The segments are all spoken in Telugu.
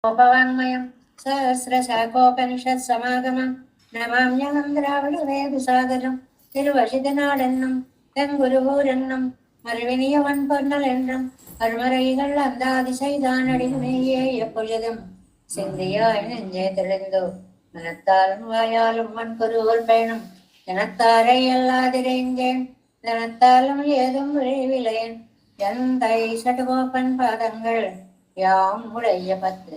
ఉపవాङ्మయం సహస్రశాఖోపనిషత్సమాగమం నమామ్యహం திராவிடவேதசாகரம் திருவழிதநாடென்னும் தென்குருகூரென்னும் மறுவினியவன் பொன்னலென்றும் அருமறைகள் அந்தாதி செய்தானடிமையே எப்பொழுதும் சிந்தியாய் நெஞ்சே தெளிந்தோ மனத்தாலும் வாயாலும் மண்குருவோல் பயணம் எனத்தாரை எல்லாதிரைந்தேன் தனத்தாலும் ஏதும் விளைவிலேன் எந்தை சடுகோப்பன் பாதங்கள் யாம் உடைய பத்து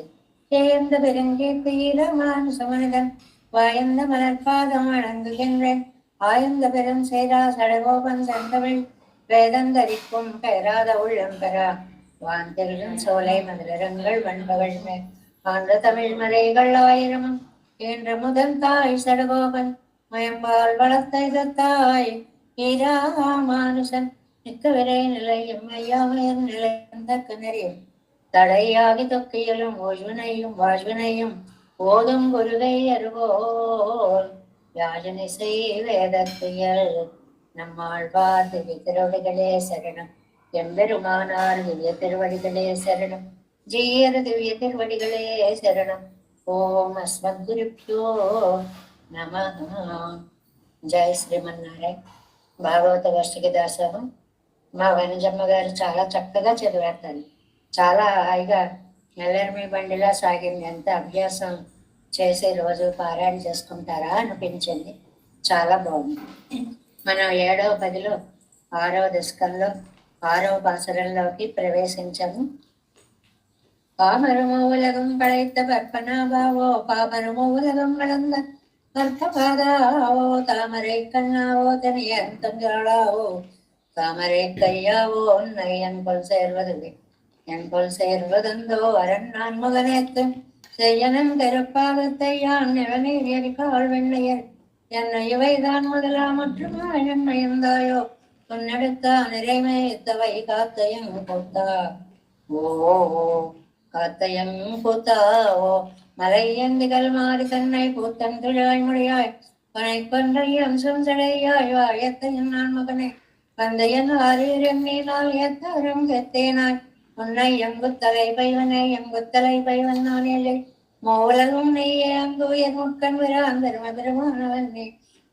சேர்ந்த பெருங்கீர்த்தியில மானுச மனிதன் வாய்ந்த மலர்பாதம் வணங்குகின்றேன் ஆய்ந்த பெரும் சேரா சடகோபன் செந்தமிழ் வேதந்தரிக்கும் பெயராத உள்ளம் பெறா வாந்தெழும் சோலை மதுரங்கள் வன்பகள் மேல் ஆண்ட தமிழ் மலைகள் ஆயிரமும் என்ற முதல் தாய் சடகோபன் மயம்பால் வளர்த்த இதத்தாய் ஈரா மானுசன் மிக்க விரை நிலையும் ஐயாமையர் நிலையம் தக்க நெறியும் தடையாகி தொக்கியலும் ஓய்வினையும் வாழ்வினையும் ஓதும் குருகை அருகோல் யாஜனை செய் வேதத்துயல் நம்மாழ்வார் திவ்ய திருவடிகளே சரணம் எம்பெருமானார் திவ்ய திருவடிகளே சரணம் ஜீயர் திவ்ய திருவடிகளே சரணம் ஓம் அஸ்மத் குருப்யோ நமः. జై శ్రీమన్నారాయణ. భాగవత వర్షికి దాసోహం మా వనజమ్మ గారు చాలా చక్కగా చదివేస్తారు. చాలా హాయిగా నెల్లర్మి బండిలా సాగింది. ఎంత అభ్యాసం చేసి రోజు పారాయణ చేసుకుంటారా అనిపించింది. చాలా బాగుంది. మనం 7వ పదిలో 6వ దశకంలో 6వ పాసురంలోకి ప్రవేశించాము. பாமரமோ உலகம் படைத்த பற்பனாபாவோ பாமரமோ உலகம் வளர்ந்த அர்த்தபாதாவோ தாமரை கண்ணாவோ தனியன் தங்களாவோ தாமரை கையாவோ உன்னை என் கொள் சேர்வதில்லை என் கொள் சேர்வதந்தோ அரண் நான் மகனேத்து செய்யனன் கருப்பாகத்தை யான் நிலநீர் எரிக்கால் வெண்ணையர் என்னை இவைதான் முதலா மற்றுமா என்னை இருந்தாயோ உன்னெடுத்தா நிறைமேத்தவை காத்தையும் கூத்தா ஓ காத்தையும் கூத்தாவோ மலையந்திகள் மாறி தன்னை பூத்தன் துழாய் முடியாய் பனை கொன்றை அம்சம் சடையாய் வாயத்தையும் நான் மகனே பந்தையன் ஆரியன் நீனால் எத்தரும் கெத்தேனாய் உன்னை எங்குத்தலை பைவனை எங்குத்தலை பைவன் நான் இல்லை மூலகும் நெய்யே அங்குயர் முக்கன் விரான் பெரும பெருமானவன் நீ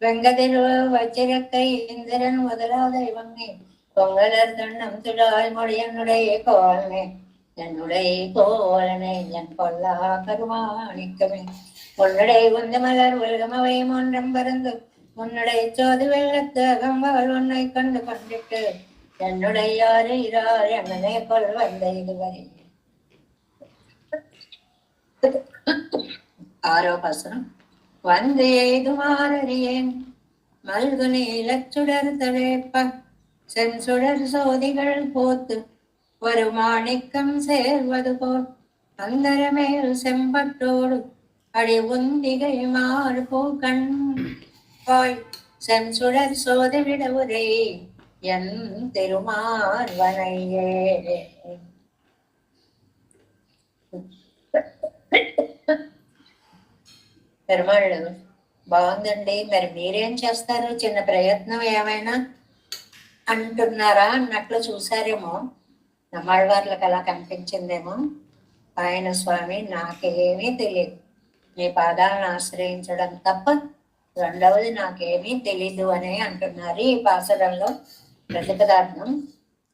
வெங்கதிரு வச்சிரக்கை இந்திரன் முதலாத இவங்கி பொங்கலர் தண்ணம் துழாய் மொழியனுடைய கோலனே என்னுடைய கோலனை என் கொல்லா கருமாணிக்கமே உன்னுடைய குந்த மலர் உலகமவை ஒன்றம் பறந்து உன்னுடைய சோது வெள்ளத்து அகம்பவள் உன்னை கண்டு கொண்டிட்டு என்னுடைய யாரு இரார் என்னை கொள் வந்த இதுவரை. 6వ பாசுரம். வந்து எய்துமாறறியேன் மல்கு நீலச்சுடர் தழைப்ப சென்சுடர் சோதிகள் போத்து ஒரு மாணிக்கம் சேர்வது போல் அந்தரமேல் செம்பட்டோடு அடி உந்திகை மாறு பூக்கண் வாய் சென்சுடர் சோதி விடவுரை என் திருமார்வனையே. పెరుమాళ్ళు బాగుందండి, మరి మీరేం చేస్తారు? చిన్న ప్రయత్నం ఏమైనా అంటున్నారా అన్నట్లు చూసారేమో. నమ్మాళ్ళవార్లకు అలా కనిపించిందేమో. ఆయన స్వామి నాకేమీ తెలియదు, మీ పాదాలను ఆశ్రయించడం తప్ప రెండవది నాకేమీ తెలీదు అని అంటున్నారు. ఈ పాసురంలో ప్రతిపదార్థం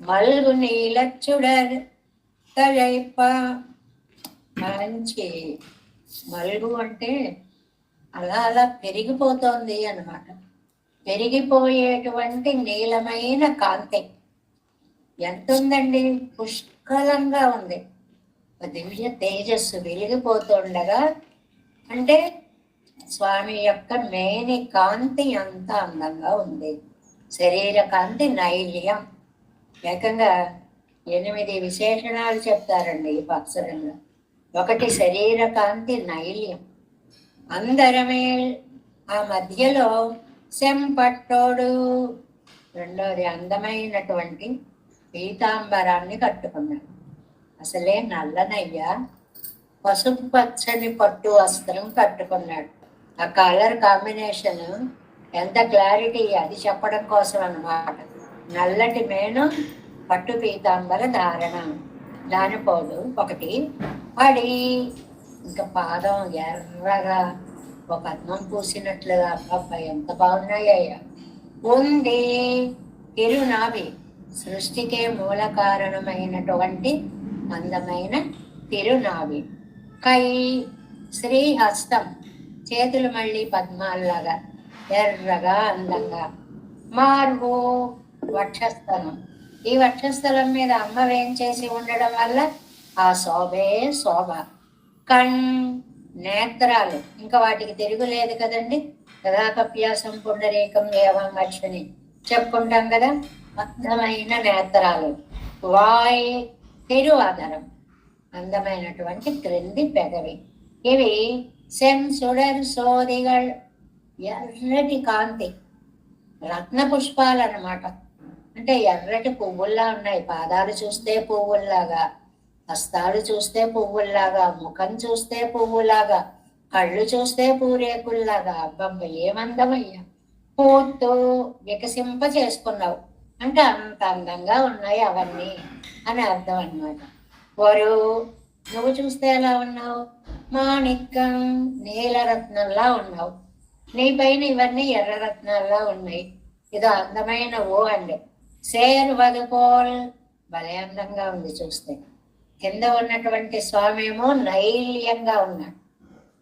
మల్గు నీలచ్చుడర్ తழைప్ప. మంచి మల్గు అంటే అలా అలా పెరిగిపోతోంది అన్నమాట. పెరిగిపోయేటువంటి నీలమైన కాంతి ఎంత ఉందండి, పుష్కలంగా ఉంది. దివ్య తేజస్సు వెలిగిపోతుండగా అంటే స్వామి యొక్క మేని కాంతి అంత అందంగా ఉంది. శరీర కాంతి నైల్యం. ఏకంగా 8 విశేషణాలు చెప్తారండి ఈ పాసురంలో. 1 శరీర కాంతి నైల్యం. అందరమే ఆ మధ్యలో సెంపట్టోడు. రెండోది అందమైనటువంటి పీతాంబరాన్ని కట్టుకున్నాడు. అసలే నల్లనయ్య పసుపు పచ్చని పట్టు వస్త్రం కట్టుకున్నాడు. ఆ కలర్ కాంబినేషన్ ఎంత క్లారిటీ, అది చెప్పడం కోసం అన్నమాట. నల్లటి మేను పట్టు పీతాంబర ధారణ. దానిపోదు. 1 పడి ఇంకా పాదం ఎర్రగా ఒక అన్నం పూసినట్లుగా అబ్బా ఎంత బాగున్నాయ్యా ఉంది. తిరునాభి సృష్టికే మూల కారణమైనటువంటి అందమైన తిరునాభి. కై శ్రీహస్తం చేతులు మళ్ళీ పద్మాల్లాగా ఎర్రగా అందంగా. మార్వు వక్షస్థలం, ఈ వక్షస్థలం మీద అమ్మ వేంచేసి ఉండడం వల్ల ఆ శోభే శోభ. కణ్ నేత్రాలు, ఇంకా వాటికి తిరుగులేదు కదండి. కదాకప్యాసం పుండరీకం ఏవం లక్ష్మిని చెప్పుకుంటాం కదా, అందమైన నేత్రాలు. వాయ్ తిరువాదరం, అందమైనటువంటి క్రింది పెదవి. ఇవి సెన్సుడర్ సోదిగల్, ఎర్రటి కాంతి రత్న పుష్పాలు అన్నమాట. అంటే ఎర్రటి పువ్వుల్లా ఉన్నాయి. పాదాలు చూస్తే పువ్వుల్లాగా, హస్తాలు చూస్తే పువ్వుల్లాగా, ముఖం చూస్తే పువ్వులాగా, కళ్ళు చూస్తే పూరేకుల్లాగా. అబ్బబ్బ ఏమందమయ్యా, పూర్తు వికసింప చేసుకున్నావు అంటే అంత అందంగా ఉన్నాయి అవన్నీ అని అర్థం అన్నమాట. వరు నువ్వు చూస్తే ఎలా ఉన్నావు, మాణిక్యం నీలరత్నంలా ఉన్నావు. నీ పైన ఇవన్నీ ఎర్రరత్నాల్లా ఉన్నాయి. ఇదో అందమైన ఓ అండి. సేర్వదు పోల్, భలే అందంగా ఉంది చూస్తే. కింద ఉన్నటువంటి స్వామి ఏమో నైల్యంగా ఉన్నాడు.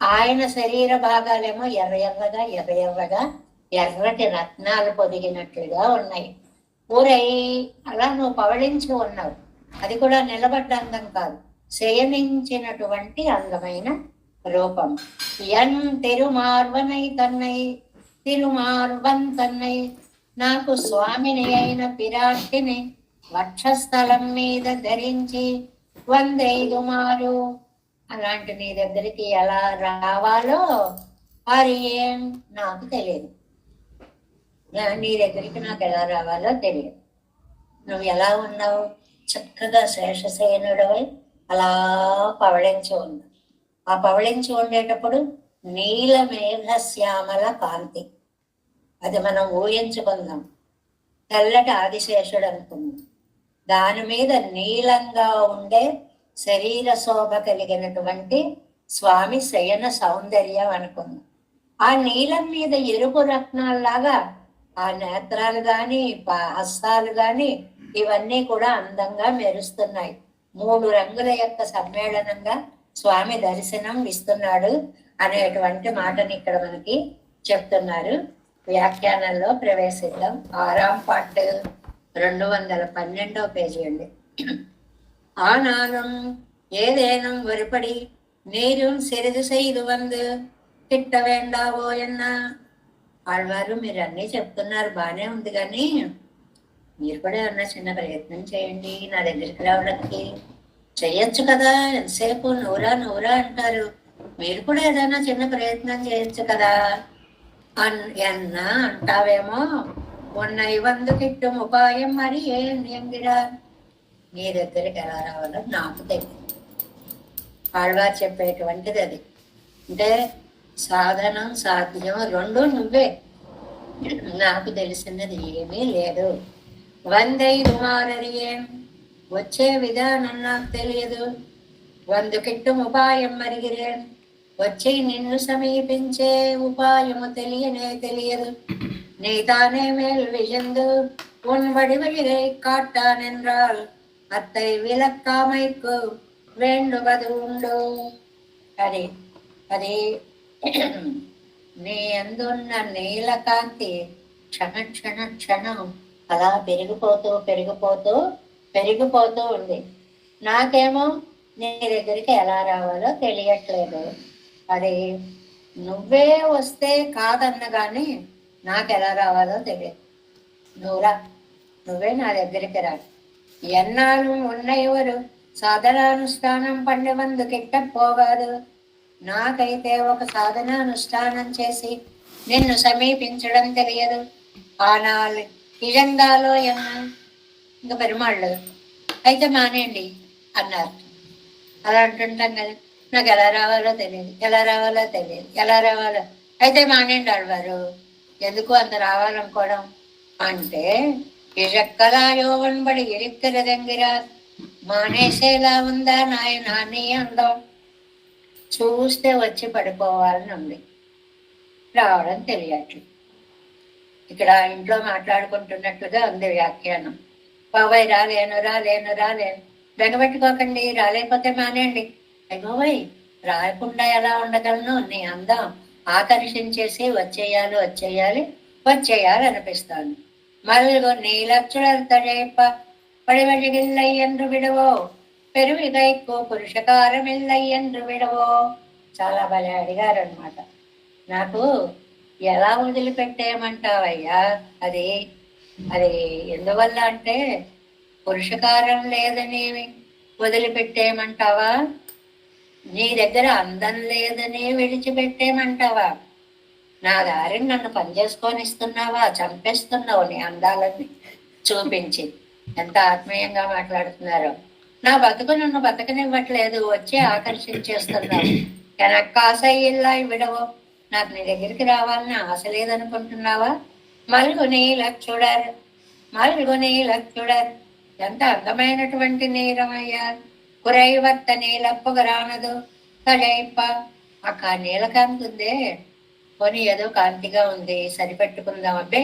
ఆయన శరీర భాగాలేమో ఎర్ర ఎర్రగా ఎర్ర ఎర్రగా ఎర్రటి రత్నాలు పొదిగినట్లుగా ఉన్నాయి. ఊరై అలా నువ్వు పవళించి ఉన్నావు. అది కూడా నిలబడ్డ అందం కాదు, శయనించినటువంటి అందమైన రూపం. ఎన్ తిరుమార్వనై తన్నై, తిరుమార్వన్ తన్నై, నాకు స్వామిని అయిన పిరాటిని వక్షస్థలం మీద ధరించి 105 మారు. అలాంటి నీ దగ్గరికి ఎలా రావాలో అది ఏం నాకు తెలియదు. నీ దగ్గరికి నాకు ఎలా రావాలో తెలియదు. నువ్వు ఎలా ఉన్నావు, చక్కగా శేషశయనుడవై అలా పవళించి ఉన్నావు. ఆ పవళించి ఉండేటప్పుడు నీల మేఘశ్యామల కాంతి, అది మనం ఊహించుకుందాం. తెల్లటి ఆదిశేషుడు అనుకుందాం, దాని మీద నీలంగా ఉండే శరీర శోభ కలిగినటువంటి స్వామి శయన సౌందర్యం అనుకుందాం. ఆ నీలం మీద ఎరుపు రత్నాల్లాగా ఆ నేత్రాలు గాని హస్తాలు గాని ఇవన్నీ కూడా అందంగా మెరుస్తున్నాయి. 3 రంగుల యొక్క సమ్మేళనంగా స్వామి దర్శనం ఇస్తున్నాడు అనేటువంటి మాటని ఇక్కడ మనకి చెప్తున్నారు. వ్యాఖ్యానంలో ప్రవేశిద్దాం. 6వ పార్ట్ 212వ పేజీ అండి. ஆனாலும் ஏதேனும் ஒருபடி நீரும் சிறிது செய்து வந்து తిట్ట వేండావో ఎన్న. ఆడవారు మీరు అన్నీ చెప్తున్నారు, బాగానే ఉంది, కానీ మీరు కూడా ఏమన్నా చిన్న ప్రయత్నం చేయండి నా దగ్గరికి రావడానికి. చెయ్యొచ్చు కదా, ఎంతసేపు నూరా నూరా అంటారు, మీరు కూడా ఏదైనా చిన్న ప్రయత్నం చేయొచ్చు కదా ఎన్న అంటావేమో. ఉన్న ఇవందుకిట్టు ఉపాయం మరి ఏం ఎంగిడా. నీ దగ్గరికి ఎలా రావాలో నాకు తెలియదు. ఆళ్వారు చెప్పేటువంటిది అది. అంటే సాధనం సాధ్యం రెండు నువ్వే, నాకు తెలిసినది ఏమీ లేదు. 105 మారరియేం, వచ్చే విధానం నాకు తెలియదు. 100 ఉపాయం మరిగిరేన్, వచ్చి నిన్ను సమీపించే ఉపాయము తెలియదు. நீ தானே மேல் விழுந்து உன் வடிவழியை காட்டான் என்றால் அத்தை விளக்காமைக்கு வேண்டுவது உண்டு. అది అది నీ అందున్న నీలకాంతి క్షణ క్షణ క్షణం అలా పెరిగిపోతూ ఉంది. నాకేమో నీ దగ్గరికి ఎలా రావాలో తెలియట్లేదు. అది నువ్వే వస్తే కాదన్న కానీ నాకు ఎలా రావాలో తెలియదు. నువ్వే నా దగ్గరికి రా. ఎన్నాళ్ళు ఉన్నయవరు సాధనానుష్ఠానం పండి వందు కిట్టపోగాదు. నాకైతే ఒక సాధనానుష్ఠానం చేసి నిన్ను సమీపించడం తెలియదు. ఆనాళ్ళు ఇజంగాలో ఎన్నా ఇంకా పెరుమాళ్ళు అయితే మానేయండి అన్నారు. అలా అంటుంటాం కదా, నాకు ఎలా రావాలో తెలియదు. అయితే మానేయండి ఆడవారు, ఎందుకు అంత రావాలనుకోవడం అంటే ఇజక్కదాయోవన్బడి ఇరిక్కరదెంగిరా మానేసేలా ఉందా నాయన నీ అందం. చూస్తే వచ్చి పడిపోవాలని ఉంది, రావడం తెలియట్లేదు. ఇక్కడ ఇంట్లో మాట్లాడుకుంటున్నట్లుగా ఉంది వ్యాఖ్యానం. బాబాయ్ రాలేను రాలేను రాలేను, బెంగపెట్టుకోకండి, రాలేకపోతే మానేయండి. అయ్యోయ్, రాకుండా ఎలా ఉండగలను? నీ అందం ఆకర్షించేసి వచ్చేయాలి వచ్చేయాలి వచ్చేయాలి అనిపిస్తాను. మల్గు నీలచుడల్తழைప పడివழிగిల్లై என்று విడవో పెరువిగైకు పురుషకారమిల్లై என்று విడవో. చాలా భలే అడిగారు అనమాట. నాకు ఎలా వదిలిపెట్టేయమంటావయ్యా? అది అది ఎందువల్ల అంటే, పురుషకారం లేదని వదిలిపెట్టేయమంటావా? నీ దగ్గర అందం లేదని విడిచిపెట్టేయమంటావా? నా దారిని నన్ను పనిచేసుకొని ఇస్తున్నావా? చంపేస్తున్నావు నీ అందాలని చూపించి. ఎంత ఆత్మీయంగా మాట్లాడుతున్నారో. నా బతుకు నన్ను బతకనివ్వట్లేదు, వచ్చి ఆకర్షించేస్తున్నావు. ఎనక్కాసయ్యిల్లా విడవో. నాకు నీ దగ్గరికి రావాలని ఆశ లేదనుకుంటున్నావా? మల్గుని లక్షుడర్, మల్గుని లక్షుడర్. ఎంత అందమైనటువంటి నీలమయ్యా. కురైవర్త నీలప్పుగరానదు తజైప్ప. ఆ నీలకాంతి ఉందే, కొని ఏదో కాంతిగా ఉంది, సరిపెట్టుకుందాం. అబ్బే,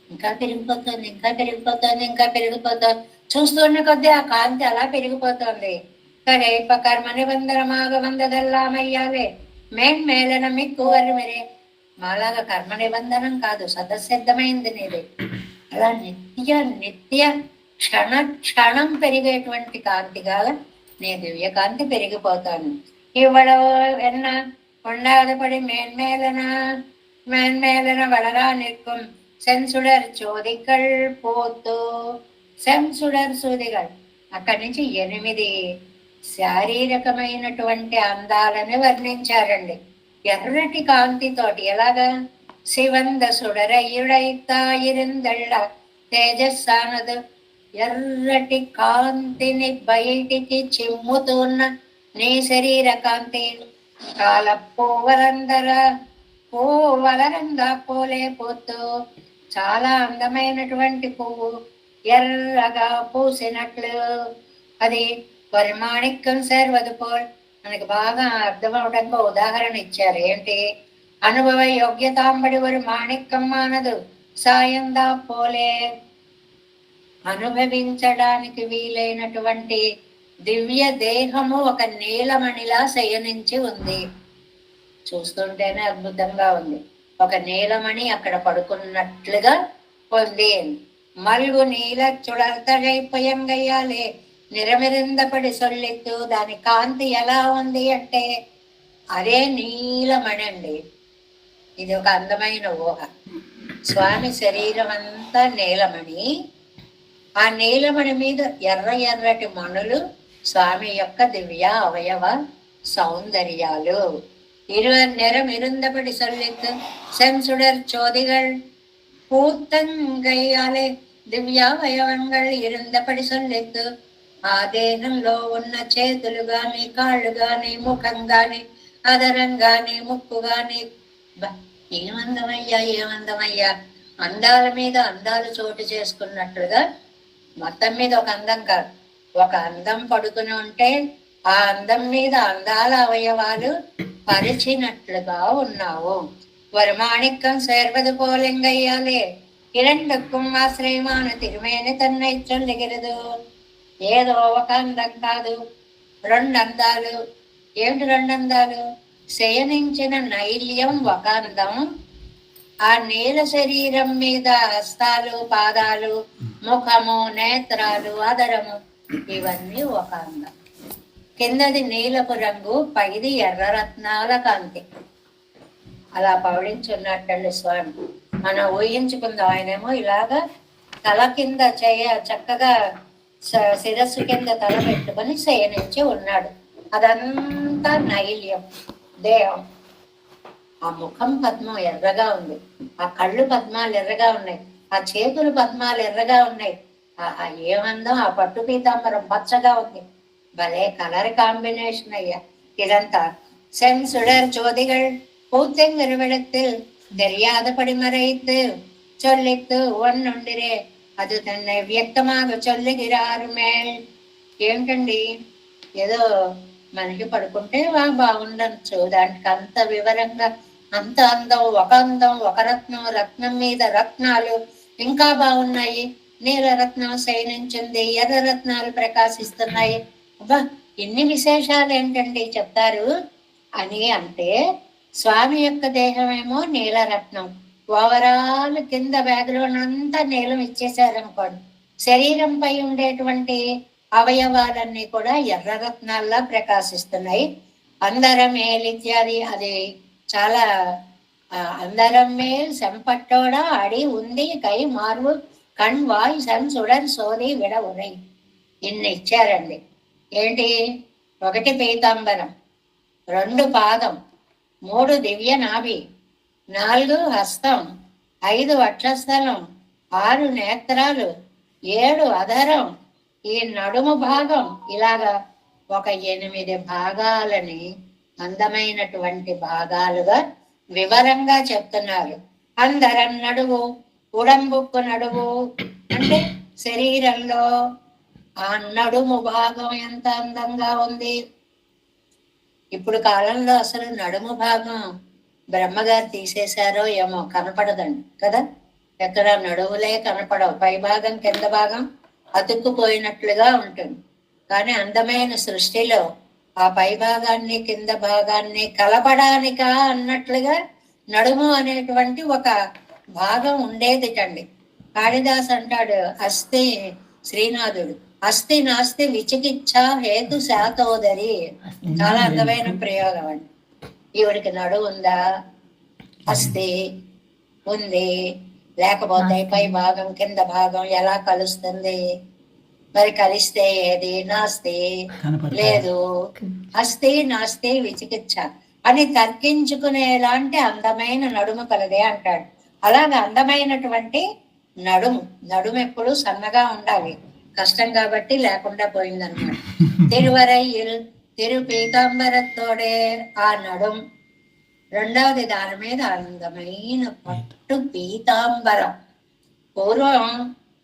ఇంకా పెరిగిపోతుంది, ఇంకా పెరిగిపోతుంది, ఇంకా పెరిగిపోతుంది. చూస్తున్న కొద్దీ ఆ కాంతి అలా పెరిగిపోతుంది. తజైప్ప కర్మ నిబంధనమాగ వందదల్లామయ్యావే మేన్మేలన మీకు వరిమరే. మాలాగా కర్మ నిబంధనం కాదు, సదసిద్ధమైంది నీది. అలా నిత్య నిత్య క్షణ క్షణం పెరిగేటువంటి కాంతిగా నీ దివ్య కాంతి పెరిగిపోతాను. ఇవ్వడవో ఎన్న ఉండాదపడి మేన్మేలన వడరా నిற்கும் సెన్సుడర్ చోదికల్ పోతూ. సెన్సుడర్ సూదిగల్. అక్కడి నుంచి 8 శారీరకమైనటువంటి అందాలని వర్ణించారండి. ఎర్రటి కాంతితోటి. ఎలాగా? శివంద సుడరయుడైతాయిరిందళ్ళ తేజస్సానదు. ఎర్రటి కాంతిని బయటికి చిమ్ముతున్న నీ శరీర కాంతి. కాల పూవలరందా పోలే పోతూ. చాలా అందమైనటువంటి పువ్వు ఎర్రగా పూసినట్లు. అది పరిమాణికం సేర్వదు పోల్. మనకి బాగా అర్థం అవడానికి ఉదాహరణ ఇచ్చారు. ఏంటి? అనుభవ యోగ్యతాంబడి ఒక మాణిక్యం మానదు సాయందా పోలే. అనుభవించడానికి వీలైనటువంటి దివ్య దేహము ఒక నీలమణిలా శయనించి ఉంది. చూస్తుంటేనే అద్భుతంగా ఉంది. ఒక నీలమణి అక్కడ పడుకున్నట్లుగా ఉంది. మల్గు నీల చుడల్తడైపోయంగయ్యాలే నిరమిరిందపడి సొల్లెత్తు. దాని కాంతి ఎలా ఉంది అంటే, అదే నీలమణి అండి. ఇది ఒక అందమైన ఊహ. స్వామి శరీరం అంతా నీలమణి. ఆ నీలమణి మీద ఎర్ర ఎర్రటి మణులు స్వామి యొక్క దివ్య అవయవ సౌందర్యాలు. நிறம் இருந்தபடி சொல்லித்து செம்சுடர் சோதிகள் పూతంగయ్యాలే దివ్యావయవంగళ్ இருந்தபடி சொல்లిత్తు. ఆ దేహంలో ఉన్న చేతులు గాని, కాళ్ళు గాని, ముఖం గాని, అదరం గాని, ముక్కు గాని. ఏమందమయ్యా, ఏమందమయ్యా. అందాల మీద అందాలు చోటు చేసుకున్నట్లుగా మొత్తం మీద ఒక అందం కాదు, ఒక అందం పడుకుని ఉంటే ఆ అందం మీద అందాల అవయవాలు పరిచినట్లుగా ఉన్నావు. வருமாணிக்கம் சேர்வது போலெங்கையாலே இரண்டுக்கும் ఆశ్రయమాన తిరుమేని తన్నై చొల్లుகிறது. ఏదో ఒక అందం కాదు, 2 అందాలు. ఏమిటి 2 అందాలు? శయనించిన నైల్యం ఒక అందం. ఆ నీల శరీరం మీద హస్తాలు, పాదాలు, ముఖము, నేత్రాలు, అదరము, ఇవన్నీ ఒక అందం. కిందది నీలపు రంగు, పైది ఎర్ర రత్నాల కాంతి. అలా పవళించున్నట్టండి స్వామి. మనం ఊహించుకుందాం. ఆయనేమో ఇలాగా తల కింద చక్కగా శిరస్సు కింద తల పెట్టుకొని శయనించి ఉన్నాడు. అదంతా నైల్యం దేహం. ఆ ముఖం పద్మం ఎర్రగా ఉంది, ఆ కళ్ళు పద్మాలు ఎర్రగా ఉన్నాయి, ఆ చేతులు పద్మాలు ఎర్రగా ఉన్నాయి. ఆహా, ఏమందో. ఆ పట్టు పీతాంబరం పచ్చగా ఉంది. భలే కలర్ కాంబినేషన్ అయ్యా ఇదంతా. சென்சுடர் ஜோதிகள் பூத்தெங்கருவிடத்தில் தெரியாத படிமறைத்து சொல்லித்து ஒன்னுండిరే అది తన్னை వ్యక్తமாக சொல்லுகிறாరు మేల్. ఏమిటండి, ఏదో మనిషి పడుకుంటే బాగుండొచ్చు. దానికి అంత వివరంగా అంత అందం, ఒక రత్నం, రత్నం మీద రత్నాలు ఇంకా బాగున్నాయి. నీలరత్నం శయనించింది, ఎర్ర రత్నాలు ప్రకాశిస్తున్నాయి. అబ్బా, ఇన్ని విశేషాలు ఏంటండి చెప్తారు అని అంటే, స్వామి యొక్క దేహమేమో నీలరత్నం, ఓవరాల్ కింద బ్యాక్గ్రౌండ్ అంతా నీలం ఇచ్చేసారనుకోండి, శరీరంపై ఉండేటువంటి అవయవాలన్నీ కూడా ఎర్రరత్నాల్లా ప్రకాశిస్తున్నాయి. అందరం ఇత్యాది అది చాలా అందరం మేల్ సెంపట్టోడ అడి ఉంది కై మార్వు కణ్ వాయ్ సన్ సుడన్ సోది విడ ఉరై, ఇన్ని ఇచ్చారండి. ఏంటి? 1 పీతాంబరం, 2 పాదం, 3 దివ్య నాభి, 4 హస్తం, 5 వక్షస్థలం, 6 నేత్రాలు, 7 అధరం, ఈ నడుము భాగం, ఇలాగా ఒక 8 భాగాలని అందమైనటువంటి భాగాలుగా వివరంగా చెప్తున్నారు. అందరం నడువు, ఉడంబుక్కు నడువు అంటే శరీరంలో ఆ నడుము భాగం ఎంత అందంగా ఉంది. ఇప్పుడు కాలంలో అసలు నడుము భాగం బ్రహ్మగారు తీసేశారో ఏమో, కనపడదండి కదా. ఎక్కడ నడువులే కనపడవు, పై భాగం కింద భాగం అతుక్కుపోయినట్లుగా ఉంటుంది. కానీ అందమైన సృష్టిలో ఆ పై భాగాన్ని కింద భాగాన్ని కలపడానికా అన్నట్లుగా నడుము అనేటువంటి ఒక భాగం ఉండేదిటండి. కాళిదాస్ అంటాడు, అస్థి శ్రీనాథుడు, అస్థి నాస్తి విచికిత్స హేతు శాతోదరి. చాలా అందమైన ప్రయోగం అండి. ఈవిడికి నడువు ఉందా? అస్థి ఉంది, లేకపోతే పై భాగం కింద భాగం ఎలా కలుస్తుంది? మరి కలిస్తే ఏది? నాస్తి, లేదు. అస్థి నాస్తి విచికిత్స అని తర్కించుకునేలాంటి అందమైన నడుము కలదే అంటాడు. అలాగే అందమైనటువంటి నడుము ఎప్పుడు సన్నగా ఉండాలి. కష్టం కాబట్టి లేకుండా పోయిందన్నమాట. తిరువరైயில் తిరు పీతాంబరతోడే ఆ నడుం. రెండవది దాని మీద అందమైన పట్టు పీతాంబరం. పూర్వం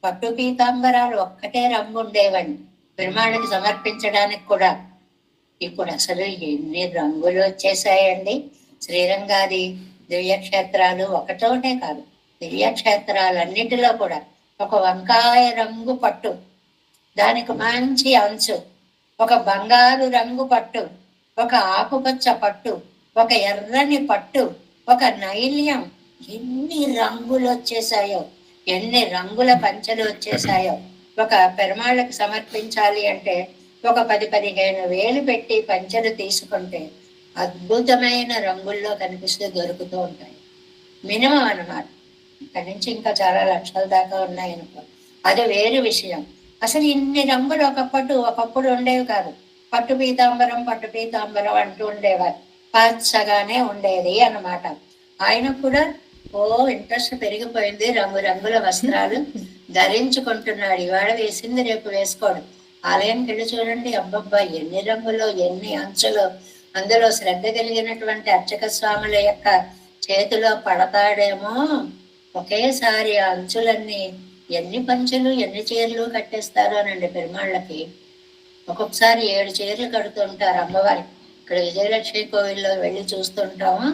పట్టు పీతాంబరాలు ఒక్కటే రంగు ఉండేవండి పెరుమాళ్ళకి సమర్పించడానికి కూడా. ఇప్పుడు అసలు ఎన్ని రంగులు వచ్చేసాయండి. శ్రీరంగాది దివ్యక్షేత్రాలు ఒకటోటే కాదు, దివ్యక్షేత్రాలన్నిటిలో కూడా ఒక వంకాయ రంగు పట్టు, దానికి మంచి అంచు, ఒక బంగారు రంగు పట్టు, ఒక ఆకుపచ్చ పట్టు, ఒక ఎర్రని పట్టు, ఒక నైల్యం. ఎన్ని రంగులు వచ్చేసాయో, ఎన్ని రంగుల పంచలు వచ్చేసాయో. ఒక పెరుమాళ్ళకి సమర్పించాలి అంటే ఒక 10-15 వేలు పెట్టి పంచలు తీసుకుంటే అద్భుతమైన రంగుల్లో కనిపిస్తూ దొరుకుతూ ఉంటాయి. మినిమం అన్నమాట. ఇక్కడి నుంచి ఇంకా చాలా లక్షల దాకా ఉన్నాయనుకో, అది వేరు విషయం. అసలు ఇన్ని రంగులు ఒకప్పుడు ఉండేవి కాదు. పట్టు పీతాంబరం అంటూ ఉండేవారు. పచ్చగానే ఉండేది అన్నమాట. ఆయన కూడా ఇంట్రెస్ట్ పెరిగిపోయింది. రంగుల వస్త్రాలు ధరించుకుంటున్నాడు. ఇవాళ వేసింది రేపు వేసుకోడు. ఆలయానికి వెళ్ళి చూడండి, అబ్బబ్బా ఎన్ని రంగులో, ఎన్ని అంచులు. అందులో శ్రద్ధ కలిగినటువంటి అర్చక స్వాముల యొక్క చేతిలో పడతాడేమో ఒకేసారి ఆ అంచులన్నీ ఎన్ని పంచులు ఎన్ని చీరలు కట్టేస్తారో అనండి. పెరుమాళ్ళకి ఒక్కొక్కసారి 7 చీరలు కడుతుంటారు అమ్మవారి. ఇక్కడ విజయలక్ష్మి కోవిల్లో వెళ్ళి చూస్తుంటాము.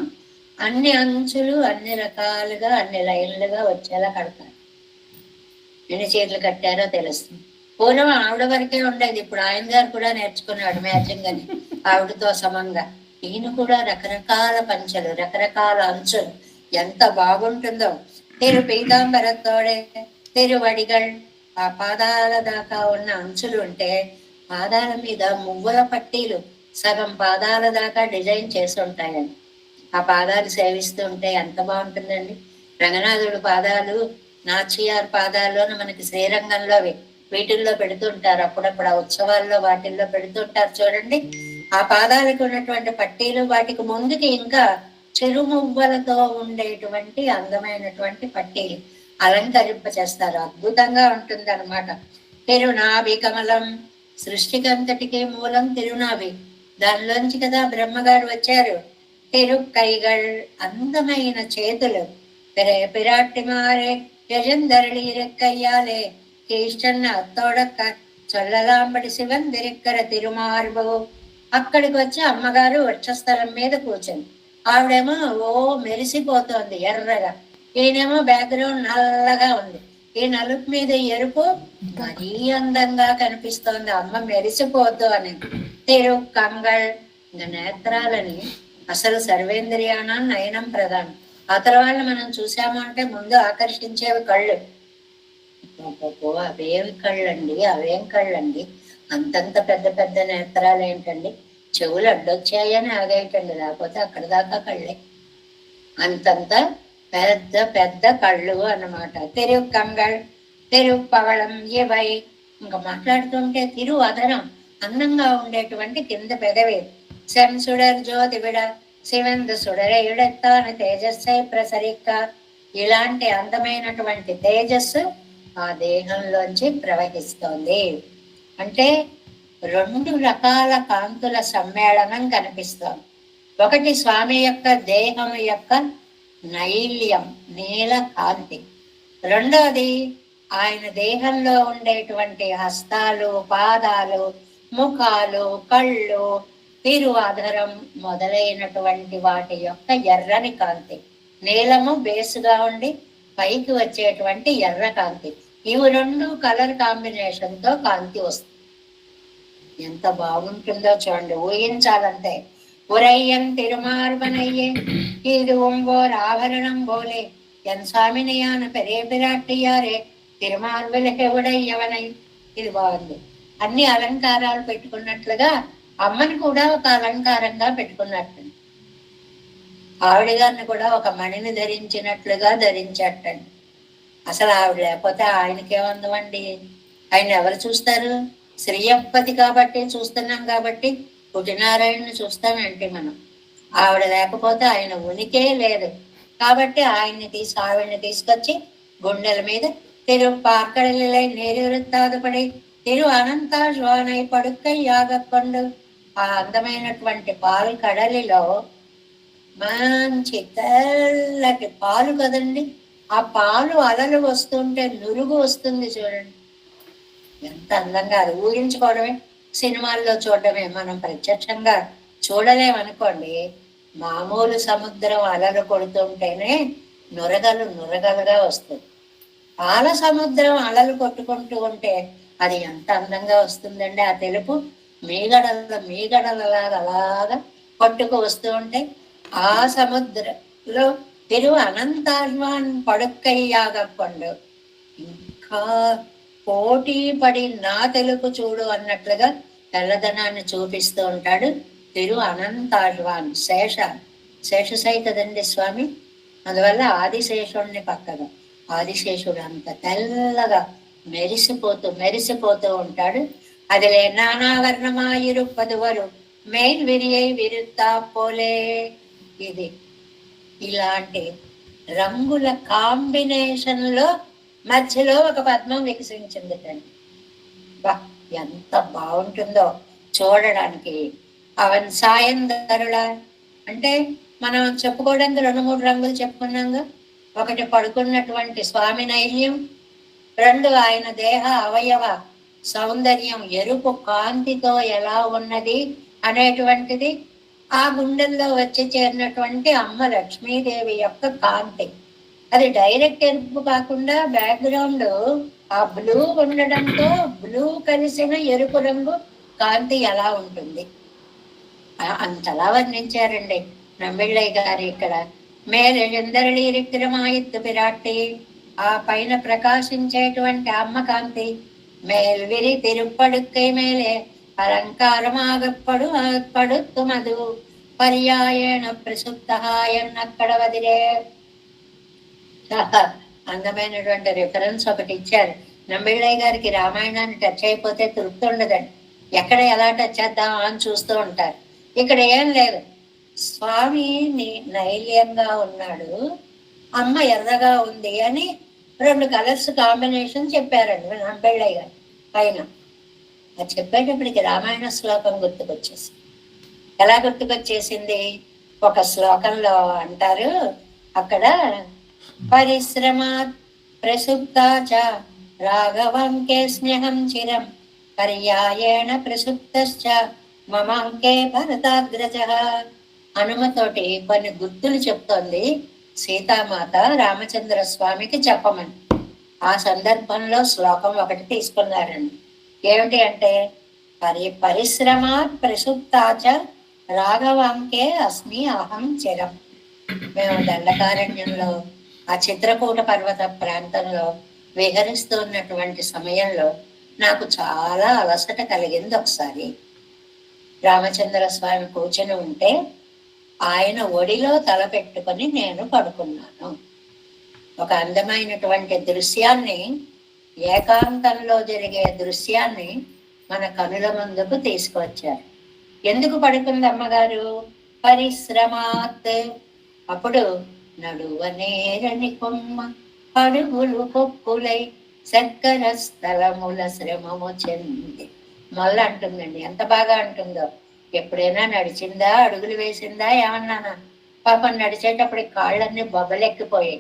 అన్ని అంచులు అన్ని రకాలుగా అన్ని లైన్లుగా వచ్చేలా కడతారు. ఎన్ని చీరలు కట్టారో తెలుస్తుంది. పూర్వం ఆవిడ వరకే ఉండేది, ఇప్పుడు ఆయన గారు కూడా నేర్చుకున్నాడు మ్యాచింగ్ అని ఆవిడతో సమంగా. ఈయన కూడా రకరకాల పంచలు, రకరకాల అంచులు, ఎంత బాగుంటుందో. తిరు పీతాంబరతోడే తిరువడిగల్, ఆ పాదాల దాకా ఉన్న అంచులు ఉంటే పాదాల మీద మువ్వుల పట్టీలు సగం పాదాల దాకా డిజైన్ చేసి ఉంటాయండి. ఆ పాదాలు సేవిస్తూ ఉంటే ఎంత బాగుంటుందండి. రంగనాథుడు పాదాలు, నాచియార్ పాదాల్లోనూ మనకి శ్రీరంగంలో వీటిల్లో పెడుతుంటారు. అప్పుడప్పుడు ఆ ఉత్సవాల్లో వాటిల్లో పెడుతుంటారు చూడండి. ఆ పాదాలకు ఉన్నటువంటి పట్టీలు, వాటికి ముందుకి ఇంకా చిరుమువ్వలతో ఉండేటువంటి అందమైనటువంటి పట్టీలు అలంకరింప చేస్తారు. అద్భుతంగా ఉంటుంది అనమాట. తిరునాభి కమలం, సృష్టికంతటికి మూలం తిరునాభి. దానిలోంచి కదా బ్రహ్మగారు వచ్చారు. తిరుక్కైగల్, అందమైన చేతులు. పిరాట్టిమారే యజంధరళి రెక్కయ్యాలే కీష్టన్న అత్తోడక్క చొల్లలాంబడి శివందిరిక్కర తిరుమార్బు. అక్కడికి వచ్చి అమ్మగారు వక్షస్థలం మీద కూర్చుంది. ఆవిడేమో ఓ మెరిసిపోతోంది ఎర్రగా, ఈయనేమో బ్యాక్గ్రౌండ్ నల్లగా ఉంది. ఈ నలుపు మీద ఎరుపు మరీ అందంగా కనిపిస్తోంది. అమ్మ మెరిసిపోతూ అని తిరు కంగళ్. ఇంకా నేత్రాలని అసలు సర్వేంద్రియాణ నయనం ప్రధానం. అతల వాళ్ళని మనం చూసాము అంటే ముందు ఆకర్షించేవి కళ్ళు. అవేమి కళ్ళండి, అవేం కళ్ళండి, అంతంత పెద్ద పెద్ద నేత్రాలు ఏంటండి, చెవులు అడ్డొచ్చాయని ఆగేయటండి, లేకపోతే అక్కడ దాకా కళ్ళే. అంతంత పెద్ద పెద్ద కళ్ళు అన్నమాట. తిరుగు కంగళ్ తిరుగు పవళం ఇవై. ఇంకా మాట్లాడుతుంటే తిరు అదనం అందంగా ఉండేటువంటి కింద పెదవి. శం సుడర్ జ్యోతి విడ శివంద సుడర ఇడెత్తాన తేజస్సై ప్రసరిక్క. ఇలాంటి అందమైనటువంటి తేజస్సు ఆ దేహంలోంచి ప్రవహిస్తోంది. అంటే 2 రకాల కాంతుల సమ్మేళనం కనిపిస్తోంది. ఒకటి స్వామి యొక్క దేహం యొక్క నైల్యం, నీల కాంతి. రెండోది ఆయన దేహంలో ఉండేటువంటి హస్తాలు, పాదాలు, ముఖాలు, కళ్ళు, తిరువాధరం మొదలైనటువంటి వాటి యొక్క ఎర్రని కాంతి. నీలము బేసుగా ఉండి పైకి వచ్చేటువంటి ఎర్ర కాంతి. ఇవి 2 కలర్ కాంబినేషన్ తో కాంతి వస్తుంది. ఎంత బాగుంటుందో చూడండి, ఊహించాలంటే. ఉరయ్యన్ తిరుమార్బనయ్యే ఇది ఒంగోర్ ఆభరణం బోలే ఎన్ స్వామినియాన పెరే పిరాట్టియారే తిరుమార్బులెవడయ్యవనై. ఇది బాగుంది. అన్ని అలంకారాలు పెట్టుకున్నట్లుగా అమ్మని కూడా ఒక అలంకారంగా పెట్టుకున్నట్టు, ఆవిడ గారిని కూడా ఒక మణిని ధరించినట్లుగా ధరించటండి. అసలు ఆవిడ లేకపోతే ఆయనకేమందమండి, ఆయన ఎవరు చూస్తారు? శ్రీయపతి కాబట్టి చూస్తున్నాం, కాబట్టి పుట్టినారాయణని చూస్తామంటే మనం. ఆవిడ లేకపోతే ఆయన ఉనికే లేదు. కాబట్టి ఆవిడ్ని తీసుకొచ్చి గుండెల మీద తిరు పాకడలై నేరుతాదుపడి తిరు అనంతాజ్వానై పడుక్కై యాగకొండు. ఆ అందమైనటువంటి పాలు కడలిలో మంచి తెల్లటి పాలు కదండి, ఆ పాలు అలలు వస్తుంటే నురుగు వస్తుంది చూడండి, ఎంత అందంగా. అది ఊహించుకోవడమే, సినిమాల్లో చూడటమే, మనం ప్రత్యక్షంగా చూడలేమనుకోండి. మామూలు సముద్రం అలలు కొడుతుంటేనే నురగలుగా వస్తుంది. పాల సముద్రం అలలు కొట్టుకుంటూ ఉంటే అది ఎంత అందంగా వస్తుందండి. ఆ తెలుపు మీగడలలాగా అలాగా కొట్టుకు వస్తూ ఉంటే ఆ సముద్రంలో తిరు అనంతాజ్వాన్ పడుక్కయ్యాగకొండు. ఇంకా పోటీ పడి నా తెలుపు చూడు అన్నట్లుగా తెల్లదనాన్ని చూపిస్తూ ఉంటాడు తిరు అనంతాజ్వాన్. శేషసై కదండి స్వామి, అందువల్ల ఆదిశేషుడిని పక్కగా. ఆదిశేషుడు అంత తెల్లగా మెరిసిపోతూ ఉంటాడు. అదిలే నానావర్ణమాయిరుపదువరు మెయిన్ విరియై విరుత్తా పోలే. ఇది ఇలాంటి రంగుల కాంబినేషన్ లో మధ్యలో ఒక పద్మం వికసించింది తండ్రి. బా, ఎంత బాగుంటుందో చూడడానికి. అవన్ సాయం ధరుల అంటే మనం చెప్పుకోవడానికి 2-3 రంగులు చెప్పుకున్నాగా. ఒకటి పడుకున్నటువంటి స్వామి నైల్యం, 2 ఆయన దేహ అవయవ సౌందర్యం ఎరుపు కాంతితో ఎలా ఉన్నది అనేటువంటిది. ఆ గుండెల్లో వచ్చి చేరినటువంటి అమ్మ లక్ష్మీదేవి యొక్క కాంతి. అది డైరెక్ట్ ఎరుపు కాకుండా బ్యాక్గ్రౌండ్ ఆ బ్లూ ఉండడంతో బ్లూ కలిసిన ఎరుపు రంగు కాంతి ఎలా ఉంటుంది, అంతలా వర్ణించారండి నమ్మిళ్ళయ్య గారు ఇక్కడ. మేలెందరళీ విక్రమాయిత్తు పిరాట్టి, ఆ పైన ప్రకాశించేటువంటి అమ్మ కాంతి. మేల్విరి తిరుపడుక్కై మేలే అలంకారమాగప్పడు పడుతుమదు పర్యాయణ ప్రసుప్త ఎన్నక్కడ వదిలే. అందమైనటువంటి రిఫరెన్స్ ఒకటి ఇచ్చారు. నమ్మిళ్ళయ్య గారికి రామాయణాన్ని టచ్ అయిపోతే తృప్తి ఉండదండి, ఎక్కడ ఎలా టచ్ చేద్దాం అని చూస్తూ ఉంటారు. ఇక్కడ ఏం లేదు, స్వామి నైల్యంగా ఉన్నాడు, అమ్మ ఎర్రగా ఉంది అని 2 కలర్స్ కాంబినేషన్ చెప్పారండి నమ్మిళ్ళయ్య గారు పైన. అది చెప్పేటప్పటికి రామాయణ శ్లోకం గుర్తుకొచ్చేసి. ఎలా గుర్తుకొచ్చేసింది? ఒక శ్లోకంలో అంటారు అక్కడ, పరిశ్రమాత్ ప్రసుప్తాచ రాఘవంకే స్నేహం చిరం పర్యాయేణ ప్రసుప్తశ్చ మమాంకే భరతాగ్రజ. హనుమతోటి కొన్ని గుర్తులు చెప్తోంది సీతామాత రామచంద్ర స్వామికి చెప్పమని. ఆ సందర్భంలో శ్లోకం ఒకటి తీసుకున్నారండి. ఏమిటి అంటే, పరిశ్రమాత్ ప్రసుప్తాచ రాఘవాంకే అస్మి అహం చిరం. మేము దండకారణ్యంలో ఆ చిత్రకూట పర్వత ప్రాంతంలో విహరిస్తున్నటువంటి సమయంలో నాకు చాలా అలసట కలిగింది. ఒకసారి రామచంద్ర స్వామి కూర్చొని ఉంటే ఆయన ఒడిలో తల పెట్టుకొని నేను పడుకున్నాను. ఒక అందమైనటువంటి దృశ్యాన్ని, ఏకాంతంలో జరిగే దృశ్యాన్ని మన కనుల ముందుకు తీసుకొచ్చారు. ఎందుకు పడుకుంది అమ్మగారు? పరిశ్రమాత్. అప్పుడు నడువనేరని కొమ్మ అడుగులు పొక్కులై చక్కర స్థలముల శ్రమము చెంది. మళ్ళీ అంటుందండి, ఎంత బాగా అంటుందో. ఎప్పుడైనా నడిచిందా, అడుగులు వేసిందా ఏమన్నానా? పాపం నడిచేటప్పుడు కాళ్ళన్నీ బొబ్బలెక్కిపోయాయి.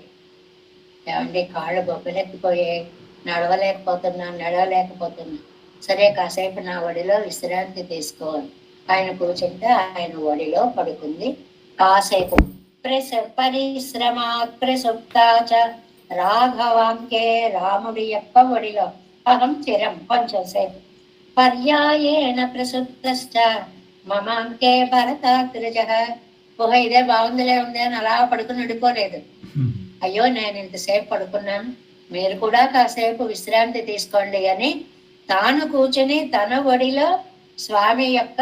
ఏమండి, కాళ్ళు బొబ్బలెక్కిపోయాయి, నడవలేకపోతున్నా. సరే, కాసేపు నా ఒడిలో విశ్రాంతి తీసుకోవాలి. ఆయన కూర్చుంటే ఆయన ఒడిలో పడుకుంది. కాసేపు పరిశ్రమాత్ ప్రసుప్తాచ రాఘవాంకే, రాముడి యొక్క ఒడిలో అహం చిరం, కొంచెం సేపు. పర్యాయేణ ప్రసుప్తశ్చ మమాంకే భరతాగ్రజ. ఓహో, ఇదే బాగుందిలే ఉంది అని అలా పడుకుని ఉండిపోలేదు. అయ్యో, నేను ఇంతసేపు పడుకున్నాను, మీరు కూడా కాసేపు విశ్రాంతి తీసుకోండి అని తాను కూర్చుని తన ఒడిలో స్వామి యొక్క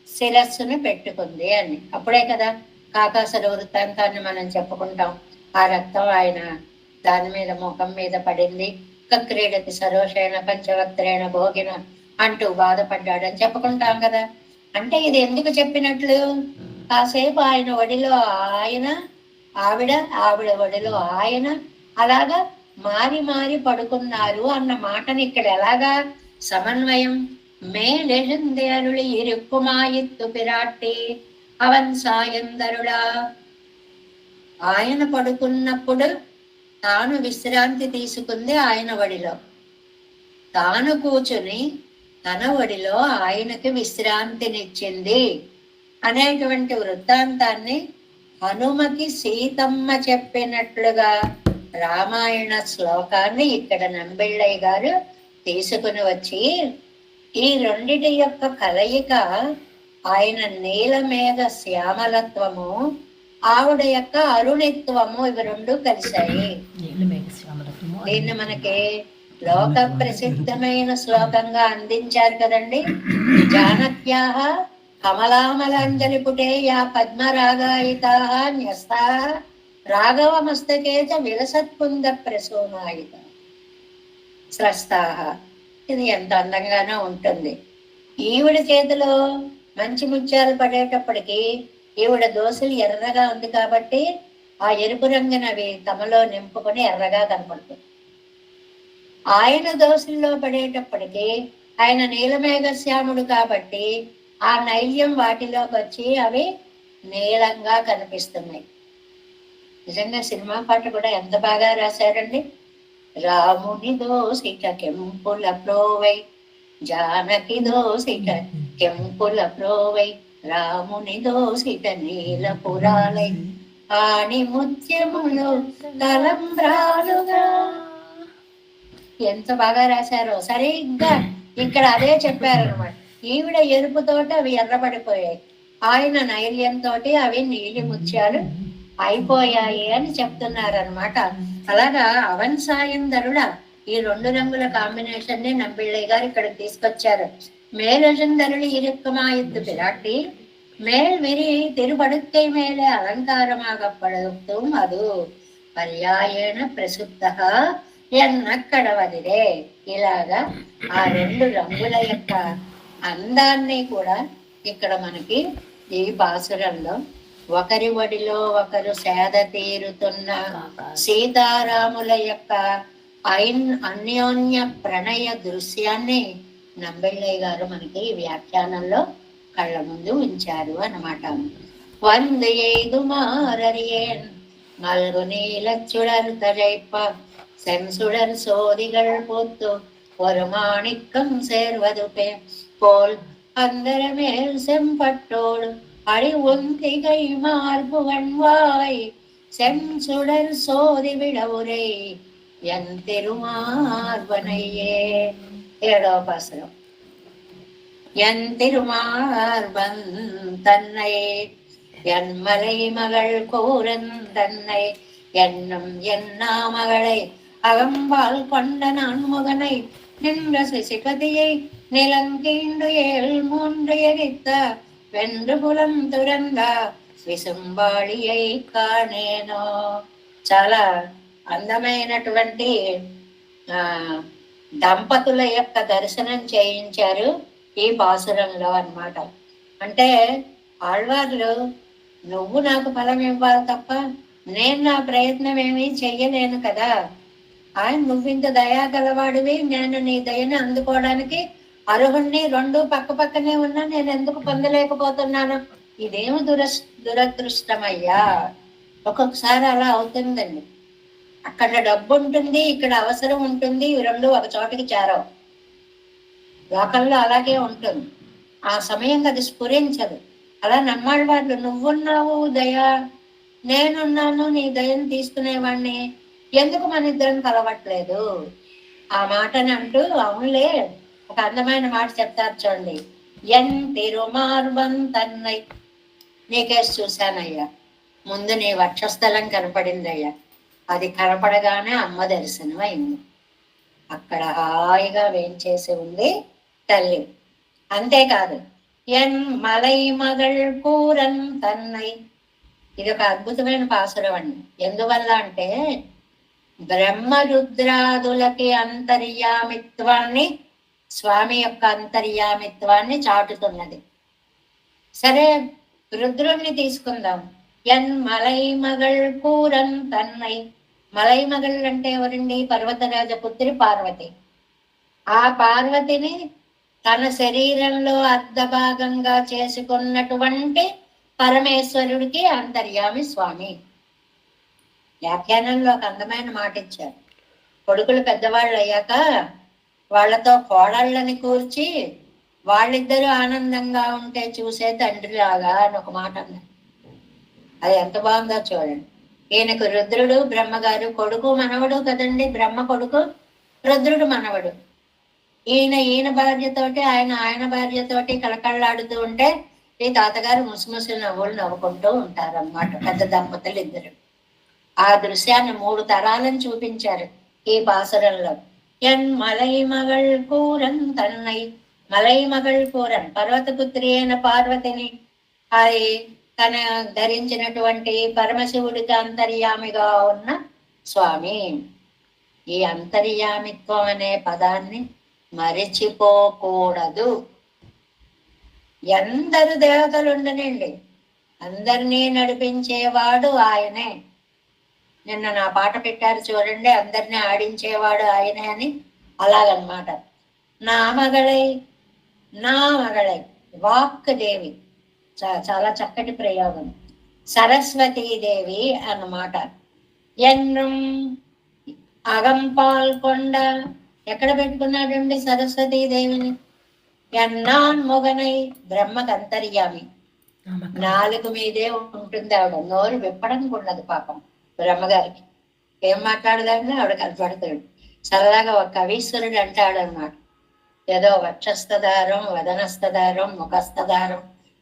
శిరస్సును పెట్టుకుంది అని. అప్పుడే కదా కాకాసుర వృత్తాంతాన్ని మనం చెప్పుకుంటాం. ఆ రక్తం ఆయన దాని మీద, ముఖం మీద పడింది. క్రీడతి సరోషేణ పంచవక్త్రేణ భోగిన అంటూ బాధపడ్డాడని చెప్పుకుంటాం కదా. అంటే ఇది ఎందుకు చెప్పినట్లు? కాసేపు ఆయన ఒడిలో ఆయన, ఆవిడ ఒడిలో ఆయన, అలాగా మారి మారి పడుకున్నారు అన్న మాటని ఇక్కడ ఎలాగా సమన్వయం? మేలెழுந்தருளி இருக்குமாயித்து పిరాట్టి అవన్ సాయందరుడా. ఆయన పడుకున్నప్పుడు తాను విశ్రాంతి తీసుకుంది ఆయన ఒడిలో, తాను కూర్చుని తన ఒడిలో ఆయనకి విశ్రాంతినిచ్చింది అనేటువంటి వృత్తాంతాన్ని హనుమకి సీతమ్మ చెప్పినట్లుగా రామాయణ శ్లోకాన్ని ఇక్కడ నంబిళ్ళయ్య గారు తీసుకుని వచ్చి, ఈ రెండిటి యొక్క కలయిక, ఆయన నీలమేఘ శ్యామలత్వము, ఆవిడ యొక్క అరుణిత్వము, ఇవి రెండు కలిశాయి. దీన్ని మనకి లోక ప్రసిద్ధమైన శ్లోకంగా అందించారు కదండి. జానక్యాః కమలామలాంజలి పుటే యా పద్మరాగాయితాః న్యస్తా రాఘవ మస్తకే చ విలసత్కుంద ప్రసూనాయిత స్రస్తాః. ఇది ఎంత అందంగానో ఉంటుంది. ఈవిడ చేతిలో మంచి ముత్యాలు పడేటప్పటికి ఈవిడ దోశలు ఎర్రగా ఉంది కాబట్టి ఆ ఎరుపు రంగునవి తమలో నింపుకొని ఎర్రగా కనపడుతుంది. ఆయన దోశల్లో పడేటప్పటికి ఆయన నీలమేఘశ్యాముడు కాబట్టి ఆ నైల్యం వాటిలోకి వచ్చి అవి నీలంగా కనిపిస్తున్నాయి. నిజంగా సినిమా పాట కూడా ఎంత బాగా రాశారండి. రాముని దోసిట కెంపుల ప్రోవై, జానకి దోసిట కెంపుల ప్రోవై, రాముని దోసిట నీల పురాలై, ఆణి ముత్యములు తలంబ్రాలుగా. ఎంత బాగా రాశారో. సరిగ్గా ఇక్కడ అదే చెప్పారనమాట. ఈవిడ ఎరుపుతోటి అవి ఎర్రబడిపోయాయి, ఆయన నైల్యంతో అవి నీలి ముత్యాలు అయిపోయాయి అని చెప్తున్నారనమాట. అలాగా అవన్ సాయందరుడా, ఈ రెండు రంగుల కాంబినేషన్ ని నంబిళ్ళయ్య గారు ఇక్కడ తీసుకొచ్చారు. మేలెழுந்தருளி இருக்குமாயித்து பிராட்டி மேல் விரி திருபடுக்கை மேலே அலங்காரமாகப்படுத்தும் அது పర్యాయేణ ప్రసిద్ధ ఎన్నక్కడవదిరే. ఇలాగా ఆ రెండు రంగుల యొక్క అందాన్ని కూడా ఇక్కడ మనకి ఈ పాసురంలో ఒకరి ఒడిలో ఒకరు సేద తీరుతున్న సీతారాముల యొక్క అన్యోన్య ప్రణయ దృశ్యాన్ని నంబిళ్ళయ్య గారు మనకి వ్యాఖ్యానంలో కళ్ళ ముందు ఉంచారు అన్నమాట. వందు ఎయిదుమారరియన్ நல்கு நீலச்சுடர் தழைப்ப சென்சுடர் சோதிகள் பூத்து ஒரு மாணிக்கம் சேர்வது போல் அந்தரமேல் செம்பட்டோடு அடி ஒந்திகை மார்பு வன்வாய் செஞ்சுடர் சோதி விடவுரை என் திருமார்பனையே. ஏழோ பாசுரம். என் திருமார்பன் தன்னை என் மலை மகள் கூரன் தன்னை என்னும் என்னா மகளை அகம்பால் கொண்ட நான் முகனை நின்ற சிசிபதியை நிலங்கீண்டு ஏழ் மூன்று எரித்த வென்று புலம் துறந்த విసుంబాళియై కానేనో. చాలా అందమైనటువంటి దంపతుల యొక్క దర్శనం చేయించారు ఈ పాసురంలో అన్నమాట. అంటే ఆళ్వార్లు నువ్వు నాకు ఫలం ఇవ్వాలి తప్ప నేను నా ప్రయత్నం ఏమీ చెయ్యలేను కదా, ఆయన నువ్వింత దయా గలవాడివి, నేను నీ దయని అందుకోవడానికి అర్హుణ్ణి, రెండు పక్క పక్కనే ఉన్నా నేను ఎందుకు పొందలేకపోతున్నాను, ఇదేమి దురదృష్టమయ్యా. ఒక్కొక్కసారి అలా అవుతుందండి. అక్కడ డబ్బు ఉంటుంది, ఇక్కడ అవసరం ఉంటుంది, ఈ రెండు ఒక చోటికి చేరవు. లోకల్లో అలాగే ఉంటుంది. ఆ సమయం అది స్ఫురించదు. అలా నమ్మాళ్ళ వాళ్ళు నువ్వున్నావు దయ, నేనున్నాను నీ దయను తీసుకునేవాడిని, ఎందుకు మన ఇద్దరం కలవట్లేదు ఆ మాటని అంటూ, అవునులే ఒక అందమైన మాట చెప్తారు చూడండి. ఎన్ తిరుమార్బం తన్నై, నీకేసి చూశానయ్యా, ముందు నీ వక్షస్థలం కనపడిందయ్యా, అది కనపడగానే అమ్మ దర్శనం అయింది. అక్కడ హాయిగా వేంచేసి ఉంది తల్లి. అంతేకాదు, ఎన్ మలై మగళ్ కూరన్ తన్నై, ఇది ఒక అద్భుతమైన పాసురం అండి. ఎందువల్ల అంటే బ్రహ్మరుద్రాదులకి అంతర్యామిత్వాన్ని, స్వామి యొక్క అంతర్యామిత్వాన్ని చాటుతున్నది. సరే రుద్రుణ్ణి తీసుకుందాం. ఎన్ మలై మగళ్ కూరన్ తన్నై, మలై మగళ్ అంటే ఎవరండి? పర్వతరాజపుత్రి పార్వతి. ఆ పార్వతిని తన శరీరంలో అర్ధభాగంగా చేసుకున్నటువంటి పరమేశ్వరుడికి అంతర్యామి స్వామి. వ్యాఖ్యానంలో ఒక అందమైన మాట ఇచ్చారు. కొడుకులు పెద్దవాళ్ళు అయ్యాక వాళ్లతో కోడళ్ళని కూర్చి వాళ్ళిద్దరూ ఆనందంగా ఉంటే చూసే తండ్రిలాగా అని ఒక మాట అన్నారు. అది ఎంత బాగుందో చూడండి. ఈయనకు రుద్రుడు బ్రహ్మగారు కొడుకు మనవడు కదండి, బ్రహ్మ కొడుకు, రుద్రుడు మనవడు. ఈయన భార్యతోటి ఆయన భార్యతోటి కళకళ్ళాడుతూ ఉంటే ఈ తాతగారు ముసిముసి నవ్వులు నవ్వుకుంటూ ఉంటారన్నమాట, పెద్ద దంపతులు ఇద్దరు. ఆ దృశ్యాన్ని 3 తరాలను చూపించారు ఈ పాసురంలో. ఎన్ మలై మగళ్ కూరన్ తన్నై, మలై మగళ్ కూరన్ పర్వతపుత్రి అయిన పార్వతిని, అది తన ధరించినటువంటి పరమశివుడికి అంతర్యామిగా ఉన్న స్వామి. ఈ అంతర్యామిత్వం అనే పదాన్ని మరిచిపోకూడదు. ఎందరు దేవతలు ఉండనండి, అందరినీ నడిపించేవాడు ఆయనే. నిన్న నా పాట పెట్టారు చూడండి, అందరినీ ఆడించేవాడు ఆయనే అని. అలాగనమాట. నా మగళై వాక్ దేవి, చాలా చక్కటి ప్రయోగం. సరస్వతీదేవి అన్నమాట. ఎన్నం అగంపాల్ కొండ, ఎక్కడ పెట్టుకున్నాడండి సరస్వతీదేవిని? ఎన్నాన్ మొగనై, బ్రహ్మకు అంతర్యామి. 4 మీదే ఉంటుంది ఆవిడ, నోరు విప్పడానికి ఉండదు పాపం బ్రహ్మగారికి. ఏం మాట్లాడదాన్ని ఆవిడ కనపడతాడు. సరదాగా ఒక కవీశ్వరుడు అంటాడు అన్నమాట, ఏదో వక్షస్థదారం, వదనస్థదారం, ముఖస్థదారం,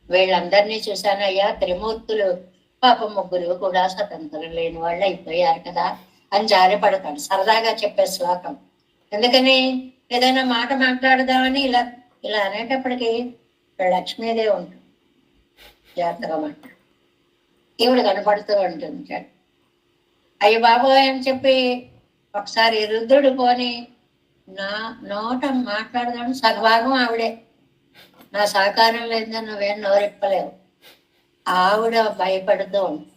వీళ్ళందరినీ చూశానయ్యా, త్రిమూర్తులు పాపం 3 కూడా స్వతంత్రం లేని వాళ్ళు అయిపోయారు కదా అని జారిపడతాడు. సరదాగా చెప్పే శ్లోకం. ఎందుకని ఏదైనా మాట మాట్లాడదామని ఇలా అనేటప్పటికీ లక్ష్మీదేవి ఉంటుంది, జాగ్రత్తగా మాట్లాడు, ఈవిడ కనపడుతూ ఉంటుంది. అయ్య బాబోయ్ అని చెప్పి ఒకసారి రుద్రుడు పోని నా నోట మాట్లాడదాం సగభాగం ఆవిడే, నా సహకారం లేదని నువ్వేం నోరెప్పలేవు. ఆవిడ భయపడుతూ ఉంది.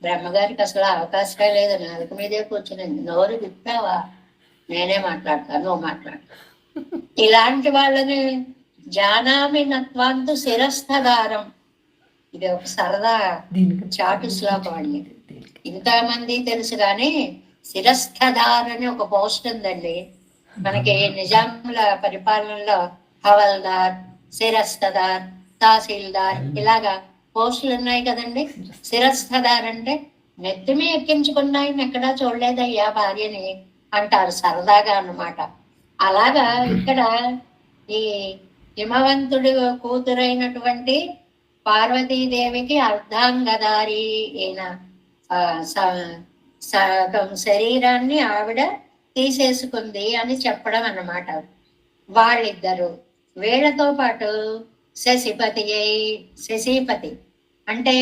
బ్రహ్మగారికి అసలు అవకాశమే లేదు, 4 మీదే కూర్చునింది. నోరు విప్పావా, నేనే మాట్లాడతాను, నువ్వు మాట్లాడతా. ఇలాంటి వాళ్ళని జానామి నత్వాంతు శిరస్థదారం, ఇది ఒక సరదా చాటు శ్లోకం అండి. ఇంతమంది తెలుసు కానీ శిరస్థదార్ అని ఒక పోస్ట్ ఉందండి మనకి. నిజాముల పరిపాలనలో హవల్దార్, శిరస్తదార్, తహసీల్దార్, ఇలాగా పోస్టులు ఉన్నాయి కదండి. శిరస్తదార్ అంటే నెత్తిమి ఎక్కించుకున్నాయి ఎక్కడా చూడలేదయ్యా భార్యని అంటారు సరదాగా అన్నమాట. అలాగా ఇక్కడ ఈ హిమవంతుడు కూతురైనటువంటి పార్వతీదేవికి అర్ధాంగదారి అయిన సగం శరీరాన్ని ఆవిడ తీసేసుకుంది అని చెప్పడం అన్నమాట. వాళ్ళిద్దరు వీళ్ళతో పాటు శశిపతి అంటే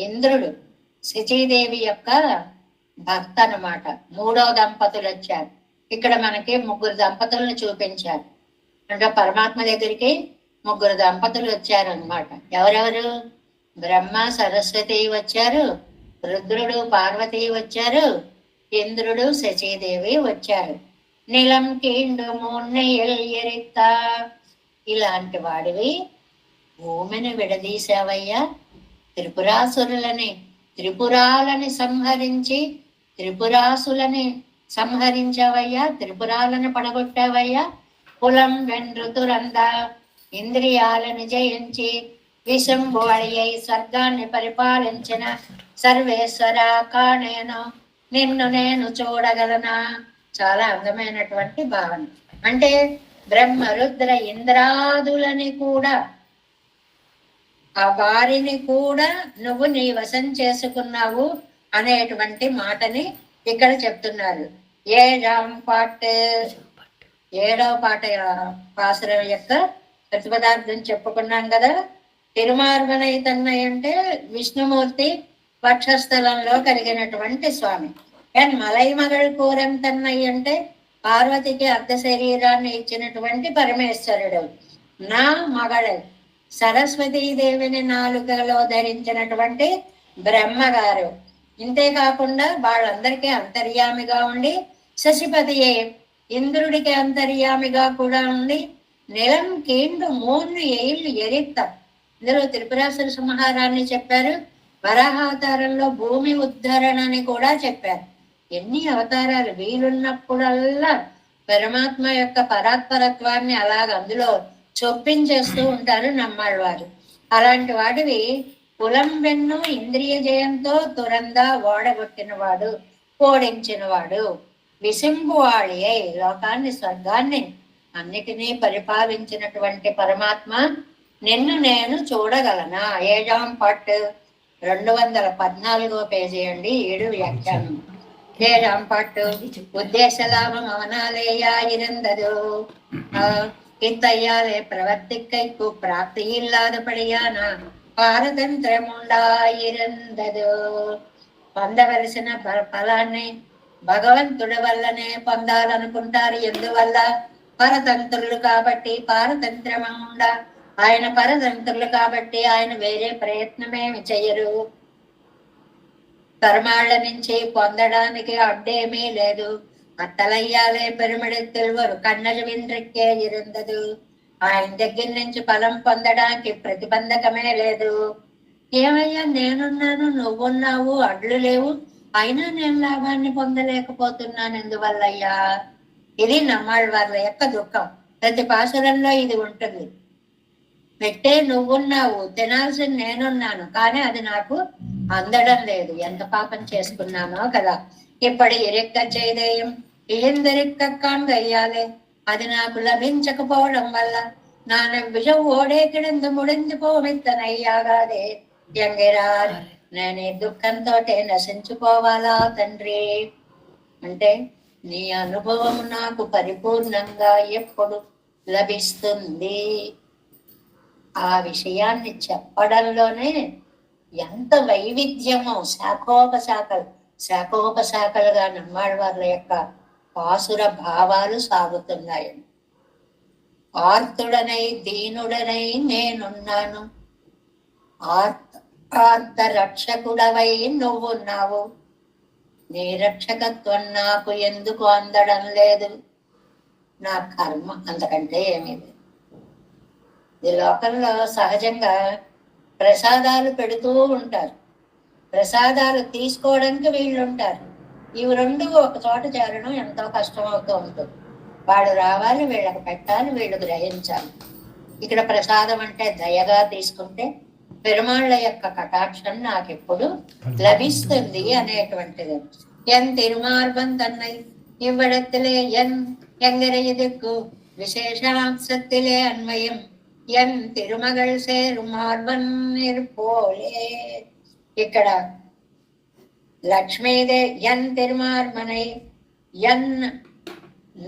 ఇంద్రుడు శచీదేవి యొక్క భర్త అన్నమాట. 3వ దంపతులు వచ్చారు. ఇక్కడ మనకి 3 దంపతులను చూపించారు. అంటే పరమాత్మ దగ్గరికి 3 దంపతులు వచ్చారనమాట. ఎవరెవరు? బ్రహ్మ సరస్వతి వచ్చారు, రుద్రుడు పార్వతి వచ్చారు, ఇంద్రుడు శచీదేవి వచ్చారు. నిలం కీండు మూన్నెయల్ ఎరిత్త, ఇలాంటి వాడివి భూమిని విడదీశావయ్యా, త్రిపురాలని సంహరించి త్రిపురాసులని సంహరించావయ్యా, త్రిపురాలను పడగొట్టావయ్యా. కులం వెండ్రుతురంద, ఇంద్రియాలను జయించి విశంభువడి అయి స్వర్గాన్ని పరిపాలించిన సర్వేశ్వర కాణేను నిన్ను నేను చూడగలనా. చాలా అందమైనటువంటి భావన. అంటే బ్రహ్మ రుద్ర ఇంద్రాదులని కూడా, ఆ వారిని కూడా నువ్వు నీ వశం చేసుకున్నావు అనేటువంటి మాటని ఇక్కడ చెప్తున్నారు. 7వ పాట పాసురం యొక్క ప్రతిపదార్థం చెప్పుకున్నాం కదా. తిరుమార్గనై తన్నయ్య అంటే విష్ణుమూర్తి వక్షస్థలంలో కలిగినటువంటి స్వామి. అండ్ మలైమగళ్ కూరం తన్నయ్య అంటే పార్వతికి అర్ధ శరీరాన్ని ఇచ్చినటువంటి పరమేశ్వరుడు. నా మగళ సరస్వతీదేవిని నాలుకలో ధరించినటువంటి బ్రహ్మగారు. ఇంతేకాకుండా వాళ్ళందరికీ అంతర్యామిగా ఉండి శశిపతియే ఇంద్రుడికి అంతర్యామిగా కూడా ఉండి నిలం కీండు 3 ఏళ్ళు ఎరిత్త. ఇందులో త్రిపురాసుర సంహారాన్ని చెప్పారు, వరాహావతారంలో భూమి ఉద్ధరణని కూడా చెప్పారు. ఎన్ని అవతారాలు! వీలున్నప్పుడల్లా పరమాత్మ యొక్క పరాత్పరత్వాన్ని అలాగ అందులో చొప్పించేస్తూ ఉంటారు నమ్మాళ్ళవారు. అలాంటి వాడివి కులం వెన్ను ఇంద్రియ జయంతో తురందా ఓడగొట్టినవాడు, ఓడించినవాడు, విశంభువాళి అయి లోకాన్ని స్వర్గాన్ని అన్నిటినీ పరిపాలించినటువంటి పరమాత్మ నిన్ను నేను చూడగలనా. 7వ పార్ట్ 214వ పేజీ అండి. 7 వ్యాఖ్యానం. 7వ పార్ట్ ఉద్దేశ లాభం అవనాలేయా ఇరందదు இத்தையாலே பிரவர்த்திக்கைக்கு பிராப்தி இல்லாதபடியான పారతంత్రముండాయిరందదు. పొందవలసిన ఫలాన్ని భగవంతుడి వల్లనే పొందాలనుకుంటారు. ఎందువల్ల? పరతంత్రులు కాబట్టి పారతంత్రముండ. ఆయన పరతంత్రులు కాబట్టి ఆయన వేరే ప్రయత్నమేమి చెయ్యరు. పరమాళ్ళ నుంచి పొందడానికి అడ్డేమీ లేదు. అత్తలయ్యాలే పెరుమిడెత్తుల్వరు కన్నలు విండ్రిక్కే ఇరుందదు. ఆయన దగ్గర నుంచి ఫలం పొందడానికి ప్రతిబంధకమే లేదు. ఏమయ్యా, నేనున్నాను, నువ్వున్నావు, అడ్లు లేవు, అయినా నేను లాభాన్ని పొందలేకపోతున్నాను ఎందువల్లయ్యా? ఇది నమ్మాళ్ళవార్ల యొక్క దుఃఖం. ప్రతి పాసురంలో ఇది ఉంటుంది. పెట్టే నువ్వున్నావు, తినాల్సింది నేనున్నాను, కానీ అది నాకు అందడం లేదు. ఎంత పాపం చేసుకున్నామో కదా. ఇప్పటి ఇరెక్క చేదేయం ఇయందరిక్క కాంగయ్యాలే, అది నాకు లభించకపోవడం వల్ల నాన్న విషం ఓడేకిడందు ముడింది పోవిత్తనయ్యాగాదే ఎంగిరార్. నేను ఈ దుఃఖంతో నశించుకోవాలా తండ్రి? అంటే నీ అనుభవం నాకు పరిపూర్ణంగా ఎప్పుడు లభిస్తుంది? ఆ విషయాన్ని చెప్పడంలోనే ఎంత వైవిధ్యమో, శాఖోపశాఖలుగా నమ్మాళ్ళవార్ల యొక్క పాసుర భావాలు సాగుతున్నాయని. ఆర్తుడనై దీనుడనై నేనున్నాను, ఆర్త రక్షకుడవై నువ్వున్నావు, నీ రక్షకత్వం నాకు ఎందుకు అందడం లేదు? నా కర్మ, అంతకంటే ఏమీ లేదు. ఈ లోకంలో సహజంగా ప్రసాదాలు పెడుతూ ఉంటారు, ప్రసాదాలు తీసుకోవడానికి వీళ్ళు ఉంటారు. ఇవి రెండు ఒక చోట చేరడం ఎంతో కష్టం అవుతూ ఉంటుంది. వాడు రావాలి, వీళ్ళకి పెట్టాలి, వీళ్ళు గ్రహించాలి. ఇక్కడ ప్రసాదం అంటే దయగా తీసుకుంటే పెరుమాళ్ళ యొక్క కటాక్షం నాకెప్పుడు లభిస్తుంది అనేటువంటిది. ఎన్ తిరుమార్బం తన్నై ఇవ్వడத்திலே ఎన్ ఎంగరైదుకు విశేషాంశத்திலே అన్వయం ఎన్ తిరుమగల్ సేరుమార్బన్ నిర్పోలే. ఇక్కడ లక్ష్మీదే ఎన్ తిరుమార్మనై ఎన్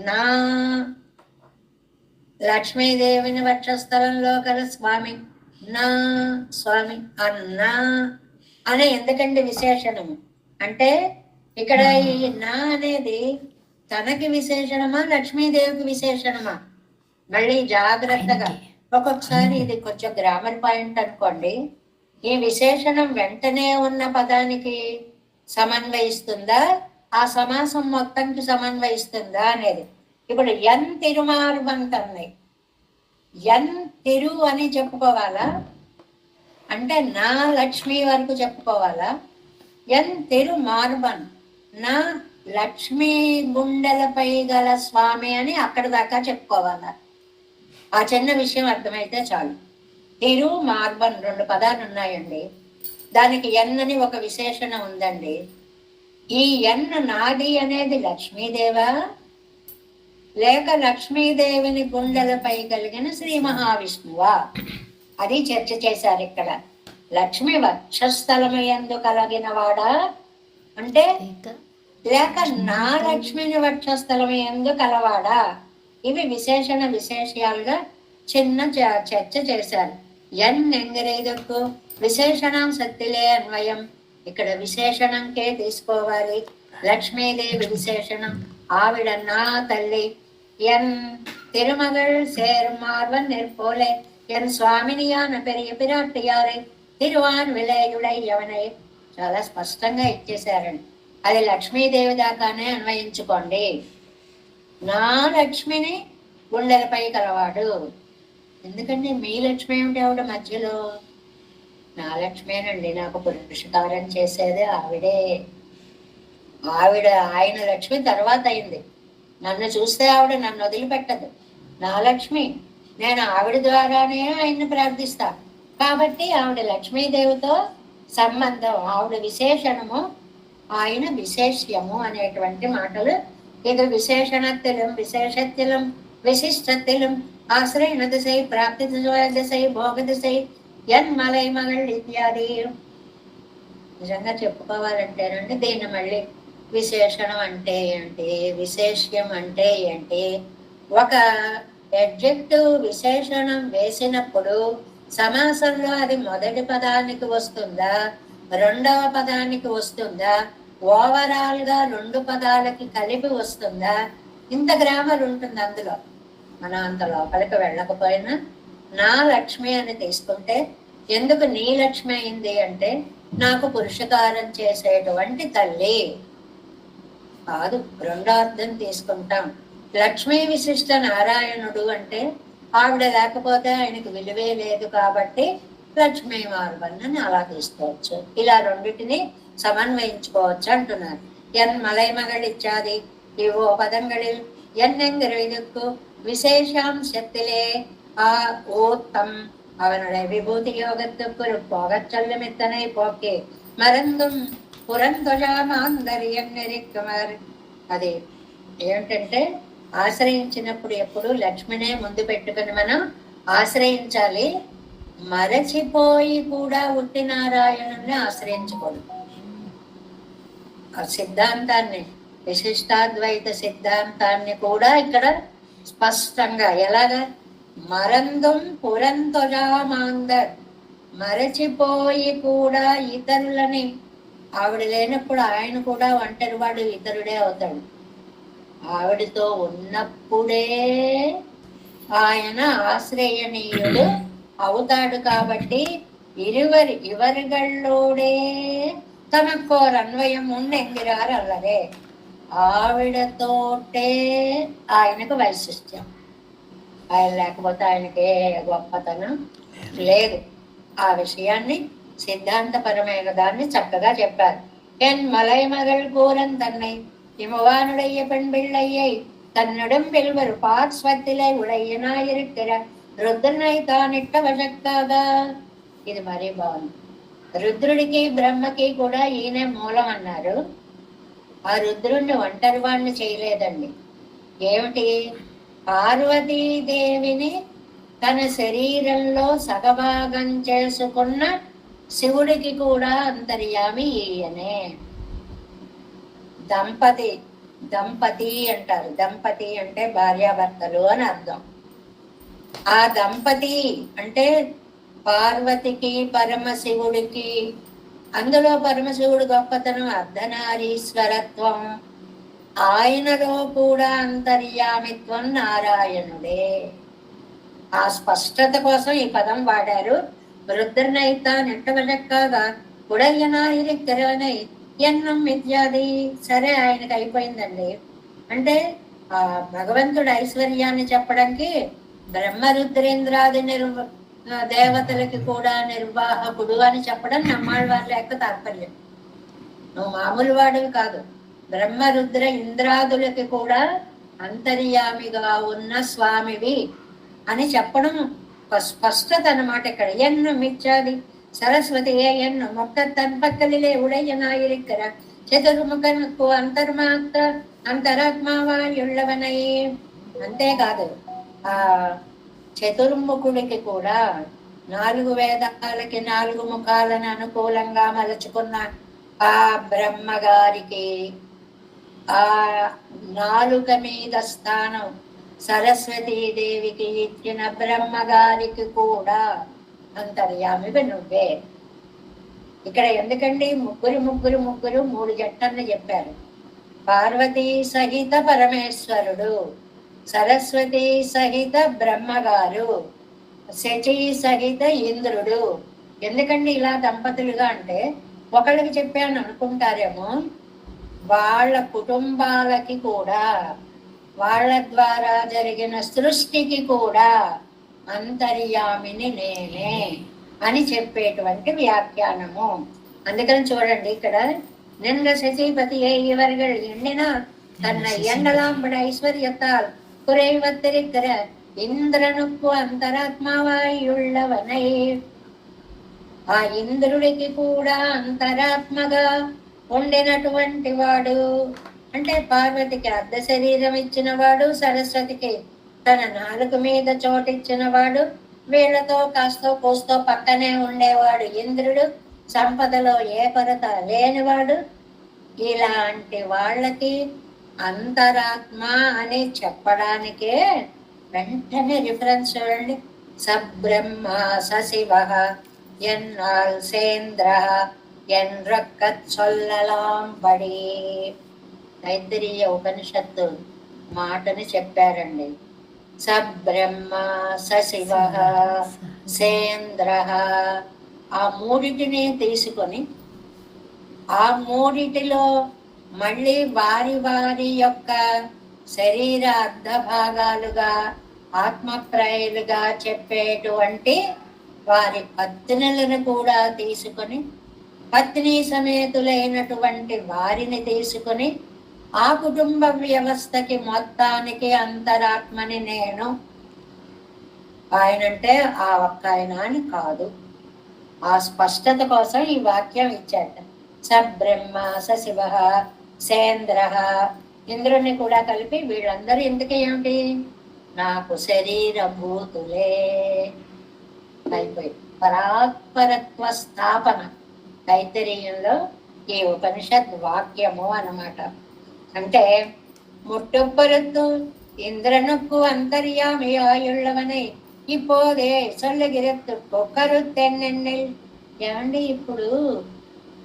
నా లక్ష్మీదేవిని వక్షస్థలంలో గల స్వామి నా స్వామి అన్నా అనే ఎందుకండి విశేషణము అంటే ఇక్కడ ఈ నా అనేది తనకి విశేషణమా లక్ష్మీదేవికి విశేషణమా? మళ్ళీ జాగ్రత్తగా ఒక్కొక్కసారి ఇది కొంచెం గ్రామర్ పాయింట్ అనుకోండి. ఈ విశేషణం వెంటనే ఉన్న పదానికి సమన్వయిస్తుందా, ఆ సమాసం మొత్తంకి సమన్వయిస్తుందా అనేది. ఇప్పుడు ఎన్ తిరుమార్బంతన్నాయి, ఎన్ తిరు అని చెప్పుకోవాలా అంటే నా లక్ష్మి వరకు చెప్పుకోవాలా, ఎన్ తిరు మార్బన్ నా లక్ష్మీ గుండెలపై గల స్వామి అని అక్కడి దాకా చెప్పుకోవాలా. ఆ చిన్న విషయం అర్థమైతే చాలు. తిరు మార్బన్ 2 పదాలు ఉన్నాయండి. దానికి ఎన్ అని ఒక విశేషణ ఉందండి. ఈ ఎన్ నాది అనేది లక్ష్మీదేవా లేక లక్ష్మీదేవిని గుండెలపై కలిగిన శ్రీ మహావిష్ణువా? అది చర్చ చేశారు ఇక్కడ. లక్ష్మి వక్షస్థలమయందు కలిగిన వాడా అంటే లేక నా లక్ష్మిని వక్షస్థలమయందు కలవాడా? ఇవి విశేషణ విశేషాలుగా చిన్న చర్చ చేశారు. ఎన్ ఎంగరైదుకు విశేషణం సత్తిలే అన్వయం. ఇక్కడ విశేషణంకే తీసుకోవాలి. లక్ష్మీదేవి విశేషణం, ఆవిడ నా తల్లి. ఎన్ తిరుమగల్ సేరుమార్వన్ నిర్పోలే ఎన్ స్వామినియాన పెరియ పిరాట్టియారే తిరువాన్ విలయుడై యవనై. చాలా స్పష్టంగా ఇచ్చేశారండి. అది లక్ష్మీదేవి దాకానే అన్వయించుకోండి. నా లక్ష్మిని గుండెలపై కలవాడు. ఎందుకంటే మీ లక్ష్మి ఏమిటి ఆవిడ మధ్యలో? నా లక్ష్మేనండి, నాకు పురుషకారం చేసేది ఆవిడే. ఆవిడ ఆయన లక్ష్మి తర్వాత అయింది. నన్ను చూస్తే ఆవిడ నన్ను వదిలిపెట్టదు. నా లక్ష్మి, నేను ఆవిడ ద్వారానే ఆయన్ని ప్రార్థిస్తా. కాబట్టి ఆవిడ లక్ష్మీదేవితో సంబంధం, ఆవిడ విశేషణము, ఆయన విశేష్యము అనేటువంటి మాటలు. ఇది విశేషణత్తిలం విశేషత్తిలం విశిష్టత్తిలం ఆశ్రయణ దిశై ప్రాప్తి దిశై భోగ దిశై ఎన్ మలై మగళ్ళు ఇత్యాది. నిజంగా చెప్పుకోవాలంటేనండి దీన్ని మళ్ళీ విశేషణం అంటే ఏంటి, విశేష్యం అంటే ఏంటి, ఒక అడ్జెక్టివ్ విశేషణం వేసినప్పుడు సమాసంలో అది మొదటి పదానికి వస్తుందా, రెండవ పదానికి వస్తుందా, ఓవరాల్ గా 2 పదాలకి కలిపి వస్తుందా? ఇంత గ్రామర్ ఉంటుంది అందులో. మనం అంత లోపలికి వెళ్ళకపోయినా నా లక్ష్మి అని తీసుకుంటే, ఎందుకు నీ లక్ష్మి అయింది అంటే నాకు పురుషకారం చేసేటువంటి తల్లి కాదు. రెండో అర్థం తీసుకుంటాం. లక్ష్మీ విశిష్ట నారాయణుడు అంటే ఆవిడ లేకపోతే ఆయనకు విలువే లేదు కాబట్టి లక్ష్మీ మార్బన్ అలా తీసుకోవచ్చు. ఇలా రెండింటిని సమన్వయించుకోవచ్చు అంటున్నారు. ఎన్ మలై మగళ్ ఇత్యాది ఇవో పదంగళిల్ ఎన్నెంగరైదుకు விசேஷாம்சத்திலே ஓத்தம் அவனுடைய விபூதி யோகத்துக்கு போகச்சொல்லும் இத்தனை போக்கே మరందుం పురంధ్వజామాందర్యం నిరిక్కమర్. అది ఏమిటంటే ఆశ్రయించినప్పుడు ఎప్పుడు లక్ష్మినే ముందు పెట్టుకుని మనం ఆశ్రయించాలి. మరచిపోయి కూడా ఉట్టి నారాయణుని ఆశ్రయించకూడదు. ఆ సిద్ధాంతాన్ని, విశిష్టాద్వైత సిద్ధాంతాన్ని కూడా ఇక్కడ స్పష్టంగా ఎలాగా మరందం పురంధ్వజామాందర్, మరచిపోయి కూడా ఇతరులని, ఆవిడ లేనప్పుడు ఆయన కూడా ఒంటరివాడు ఇతరుడే అవుతాడు. ఆవిడతో ఉన్నప్పుడే ఆయన ఆశ్రయణీయుడు అవుతాడు. కాబట్టి ఇవరిగళ్ళోడే తనకోర్ అన్వయం ఉండెంగిరారు అల్లరే. ఆవిడతోటే ఆయనకు వైశిష్ట్యం. ఆయన లేకపోతే ఆయనకే గొప్పతనం లేదు. ఆ విషయాన్ని సిద్ధాంతపరమైన దాన్ని చక్కగా చెప్పారు. ఎన్ మలై మగళ్ కూరన్ తన్నై இமுவானுடைய பெண் பிள்ளையை தன்னிடம் வெல்வர் பார்ஸ்வத்திலே உடையனாயிருக்கிற రుద్రనైతానిట్టవశక్కాగా. ఇది మరీ బాగుంది. రుద్రుడికి బ్రహ్మకి కూడా ఈయనే మూలం అన్నారు. ఆ రుద్రుణ్ణి ఒంటరి వాణ్ణి చేయలేదండి. ఏమిటి? పార్వతీదేవిని తన శరీరంలో సగభాగం చేసుకున్న శివుడికి కూడా అంతర్యామి ఈయనే. దంపతి దంపతి అంటారు. దంపతి అంటే భార్యాభర్తలు అని అర్థం. ఆ దంపతి అంటే పార్వతికి పరమశివుడికి. అందులో పరమశివుడు గొప్పతనం అర్ధనారీశ్వరత్వం. ఆయనలో కూడా అంతర్యామిత్వం నారాయణుడే. ఆ స్పష్టత కోసం ఈ పదం వాడారు. రుద్రనైత నెట్టవలెక్కగా ఉడయ్యనాయిరిక్కరనై ఎన్నం ఇత్యాది. సరే, ఆయనకి అయిపోయిందండి. అంటే ఆ భగవంతుడు ఐశ్వర్యాన్ని చెప్పడానికి బ్రహ్మరుద్రేంద్రాది దేవతలకి కూడా నిర్వాహకుడు అని చెప్పడం నమ్మాళ్ళవారి యొక్క తాత్పర్యం. నువ్వు మామూలు వాడివి కాదు, బ్రహ్మరుద్ర ఇంద్రాదులకి కూడా అంతర్యామిగా ఉన్న స్వామివి అని చెప్పడం స్పష్టత అన్నమాట. ఇక్కడ ఎన్ను మిచ్చాది సరస్వతి ఎన్ను మొక్క తన్పక్కలిలే ఉడయ్యనాయిరిక్కర చతుర్ముఖనుకు అంతర్మాత్ర అంతరాత్మావాయుళ్ళవనై. అంతేకాదు, ఆ చతుర్ముఖుడికి కూడా 4 వేదాలకి 4 ముఖాలను అనుకూలంగా మలుచుకున్న ఆ బ్రహ్మగారికి ఆ నాలుక మీద స్థానం సరస్వతీదేవికి ఇచ్చిన బ్రహ్మగారికి కూడా అంతర్యామివి నువ్వే. ఇక్కడ ఎందుకండి ముగ్గురు 3 జట్టని చెప్పారు. పార్వతీ సహిత పరమేశ్వరుడు, సరస్వతి సహిత బ్రహ్మగారు, శచి సహిత ఇంద్రుడు. ఎందుకండి ఇలా దంపతులుగా అంటే ఒకళ్ళకి చెప్పాను అనుకుంటారేమో, వాళ్ళ కుటుంబాలకి కూడా, వాళ్ళ ద్వారా జరిగిన సృష్టికి కూడా అంతర్యామిని నేనే అని చెప్పేటువంటి వ్యాఖ్యానము. అందుకని చూడండి, ఇక్కడ నిన్న శశిపతి ఇవర్గల్ ఎండిన తన ఎండలాంబడ ఐశ్వర్యతాల్ కురైవత్తరిక్కర ఇంద్రనుకు అంతరాత్మవాయుళ్ళవనై. ఆ ఇంద్రుడికి కూడా అంతరాత్మగా ఉండినటువంటి వాడు. అంటే పార్వతికి అర్ధ శరీరం ఇచ్చిన వాడు, సరస్వతికి తన నాలుగు మీద చోటిచ్చిన వాడు, వీళ్లతో కాస్తో కోస్తో పక్కనే ఉండేవాడు ఇంద్రుడు, సంపదలో ఏ కొరత లేనివాడు. ఇలాంటి వాళ్ళకి అంతరాత్మ అని చెప్పడానికే వెంటనే రిఫరెన్స్ చూడండి. సబ్రహ్మ సశివ ఎన్నాల్ సేంద్ర ఎన్రక్కత్ సొల్లలాంబడి. తైత్తరీయ ఉపనిషత్తు మాటని చెప్పారండి. సబ్రహ్మ సశివ సేంద్ర. ఆ మూడిటిని తీసుకొని ఆ మూడిటిలో మళ్ళీ వారి వారి యొక్క శరీర అర్ధభాగాలుగా ఆత్మప్రాయులుగా చెప్పేటువంటి వారి పత్నులను కూడా తీసుకొని, పత్ని సమేతులైనటువంటి వారిని తీసుకొని ఆ కుటుంబ వ్యవస్థకి మొత్తానికి అంతరాత్మని నేను. ఆయనంటే ఆ ఒక్క ఆయన అని కాదు. ఆ స్పష్టత కోసం ఈ వాక్యం ఇచ్చాట. సబ్రహ్మ సశివ సేంద్ర. ఇంద్రుణ్ణి కూడా కలిపి వీళ్ళందరూ ఎందుకు ఏమిటి? నాకు శరీరభూతులే. అయిపోయి పరాత్పరత్వ స్థాపన తైత్తరీయంలో ఈ ఉపనిషత్ వాక్యము అన్నమాట. అంటే ముట్టొప్పరుత్తు ఇంద్రనుక్కు అంతర్యామి ఆయుళ్ళవనై ఇపోదే సొల్లగిరెత్తు కొక్కరుత్తెన్నెన్నెల్. ఏమండి, ఇప్పుడు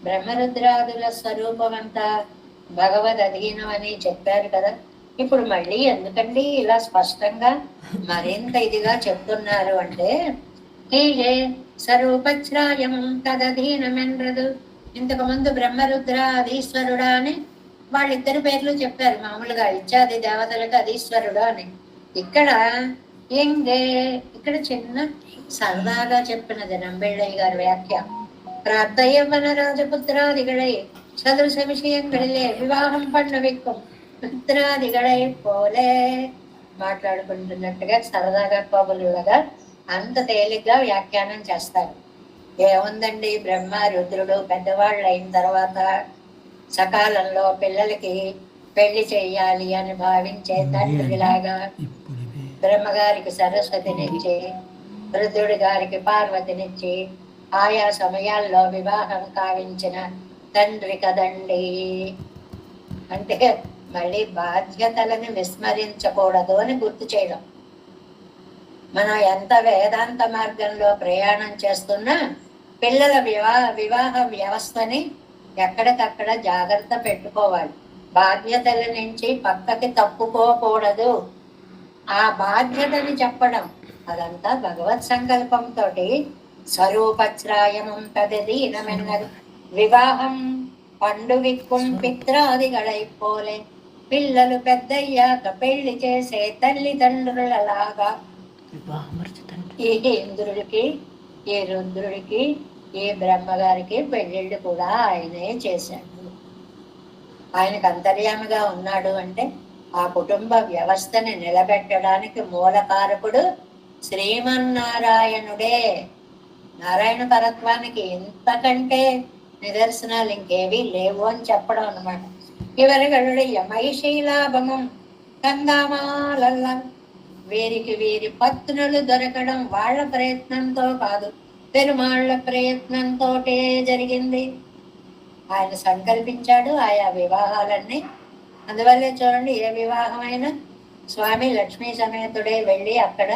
బ్రహ్మరుద్రాదుల స్వరూపం అంతా భగవద్ అధీనం అని చెప్పారు కదా. ఇప్పుడు మళ్ళీ ఎందుకండి ఇలా స్పష్టంగా మరింత ఇదిగా చెప్తున్నారు అంటే, హీయే స్వరూపచ్రాయం తదధీనమెన్రదు. ఇంతకు ముందు బ్రహ్మరుద్ర అధీశ్వరుడా అని వాళ్ళిద్దరి పేర్లు చెప్పారు మామూలుగా, ఇచ్చాది దేవతలకు అధీశ్వరుడు అని. ఇక్కడ ఇక్కడ చిన్న సరదాగా చెప్పినది నంబెళ్ళయ్య గారి వ్యాఖ్య. ప్రాప్తయవ్వన రాజపుత్రాదిగళై సదృశ విషయంகளிலே వివాహం பண்ண வைக்கும் పుత్రాదిగళై పోలే. మాట్లాడుకుంటున్నట్టుగా సరదాగా కబుర్లుగా అంత తేలిగ్గా వ్యాఖ్యానం చేస్తారు. ఏముందండి, బ్రహ్మ రుద్రుడు పెద్దవాళ్ళు అయిన తర్వాత సకాలంలో పిల్లలకి పెళ్లి చెయ్యాలి అని భావించే తండ్రిలాగా బ్రహ్మగారికి సరస్వతినిచ్చి రుద్రుడి గారికి పార్వతినిచ్చి ఆయా సమయాల్లో వివాహం కావించిన తండ్రి కదండి. అంటే మళ్ళీ బాధ్యతలను విస్మరించకూడదు అని గుర్తు చేయడం. మనం ఎంత వేదాంత మార్గంలో ప్రయాణం చేస్తున్నా పిల్లల వివాహ వ్యవస్థని ఎక్కడికక్కడ జాగ్రత్త పెట్టుకోవాలి. బాధ్యతల నుంచి పక్కకి తప్పుకోకూడదు. ఆ బాధ్యతని చెప్పడం అదంతా భగవత్ సంకల్పంతో స్వరూపచ్రాయమం తదధీనమెన్నది వివాహం పండువిక్కుం పిత్రాదిగళైపోలే. పిల్లలు పెద్దయ్యాక పెళ్లి చేసే తల్లిదండ్రులలాగా ఈ ఇంద్రుడికి, ఈ రుద్రుడికి, ఈ బ్రహ్మగారికి పెళ్ళిళ్ళు కూడా ఆయనే చేశాడు. ఆయనకు అంతర్యామిగా ఉన్నాడు అంటే ఆ కుటుంబ వ్యవస్థని నిలబెట్టడానికి మూలకారకుడు శ్రీమన్నారాయణుడే. నారాయణ పరత్వానికి ఇంతకంటే నిదర్శనాలు ఇంకేవీ లేవు అని చెప్పడం అన్నమాట. ఇవరగలుడయ్య మైశీలాభమం కందామాలల్ల. వీరికి వీరి పత్నులు దొరకడం వాళ్ళ ప్రయత్నంతో కాదు, పెరుమాళ్ల ప్రయత్నంతో జరిగింది. ఆయన సంకల్పించాడు ఆయా వివాహాలన్నీ. అందువల్లే చూడండి, ఏ వివాహమైనా స్వామి లక్ష్మీ సమేతుడే వెళ్ళి అక్కడ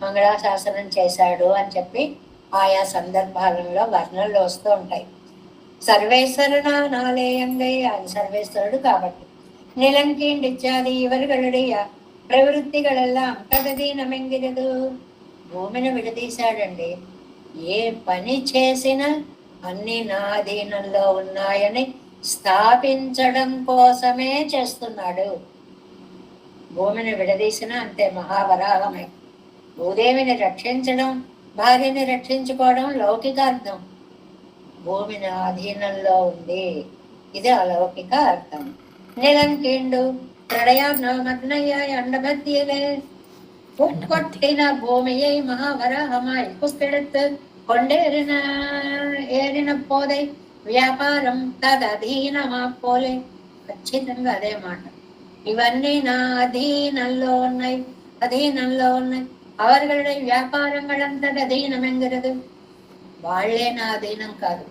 మంగళాశాసనం చేశాడు అని చెప్పి ఆయా సందర్భాలలో వర్ణనలు వస్తూ ఉంటాయి. సర్వేశ్వరుడు నాలేయంగై, ఆయన సర్వేశ్వరుడు కాబట్టి. నిలంకీండిచ్చాది ఇవరుగలుడియ ప్రవృత్తిగಳೆல்லாம் తదధీనమెంగిరదు. భూమిని విడదీశాడండి. ఏ పని చేసినా అన్ని నా అధీనంలో ఉన్నాయని స్థాపించడం కోసమే చేస్తున్నాడు. భూమిని విడదీసిన అంతే మహావరాహమే. భూదేవిని రక్షించడం, భార్యని రక్షించుకోవడం లౌకికార్థం. భూమిని అధీనంలో ఉంది, ఇది అలౌకిక అర్థం. నిలంకీండు ప్రళయాగ్నమగ్నయ్యాయి అండమధ్యలే உட்கொட்டின பூமியை மகாவராகமாய் புஸ்தெடுத்து கொண்டேறின ఏరిన పోదై వ్యాపారం తదధీనమా పోలే. ఖచ్చితంగా అదే మాట. ఇవన్నీ నా అధీనంలో ఉన్నాయి, అధీనంలో ఉన్నాయి. அவர்களுடைய వ్యాపారంగళంతా అధీనమెంగరదు. వాళ్లే నా అధీనం కాదు,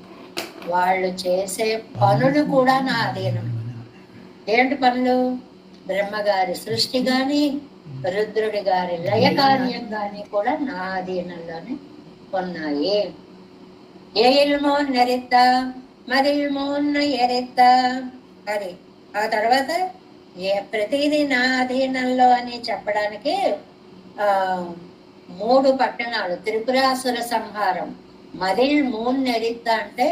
వాళ్ళు చేసే పనులు కూడా నా అధీనం. ఏంటి పనులు? బ్రహ్మగారి సృష్టి గాని, రుద్రుడి గారి లయ కార్యం గాని కూడా నా అధీనంలోనే ఉన్నాయి. ఏ ఇల్మో నెరెత్త మరిల్మోన్న ఎరెత్త. అది ఆ తర్వాత ఏ ప్రతిదీ నా అధీనంలో అని చెప్పడానికి 3 పట్టణాలు. త్రిపురాసుర సంహారం, మరిల్ మూన్ నెరిత్త అంటే,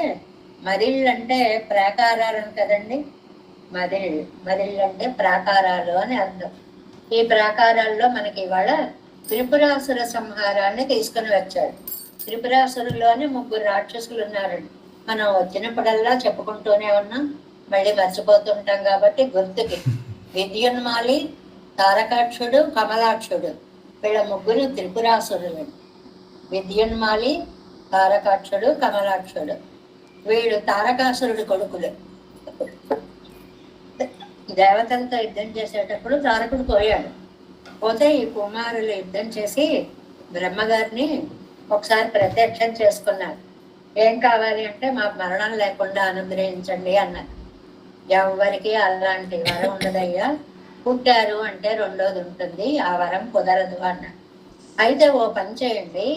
మరిల్ అంటే ప్రాకారాలు కదండి. మరిల్ అంటే ప్రాకారాలు అని అర్థం. ఈ ప్రాకారాల్లో మనకి ఇవాళ త్రిపురాసుర సంహారాన్ని తీసుకుని వచ్చాడు. త్రిపురాసురులోని 3 రాక్షసులు ఉన్నారండి. మనం వచ్చినప్పుడల్లా చెప్పుకుంటూనే ఉన్నాం, మళ్ళీ మర్చిపోతుంటాం కాబట్టి గుర్తుకి. విద్యున్మాలి, తారకాక్షుడు, కమలాక్షుడు, వీళ్ళ 3 త్రిపురాసురులు. విద్యున్మాలి, తారకాక్షుడు, కమలాక్షుడు. వీడు తారకాసురుడు కొడుకులు. దేవతలతో యుద్ధం చేసేటప్పుడు తారకుడు పోయాడు. పోతే ఈ కుమారులు యుద్ధం చేసి బ్రహ్మగారిని ఒకసారి ప్రత్యక్షం చేసుకున్నారు. ఏం కావాలి అంటే, మా మరణం లేకుండా అనుగ్రహించండి అన్నారు. ఎవరికి అలాంటి వరం ఉండదయ్యా, పుట్టారు అంటే రెండోది ఉంటుంది, ఆ వరం కుదరదు అన్నారు. అయితే ఓ పని చేయండి,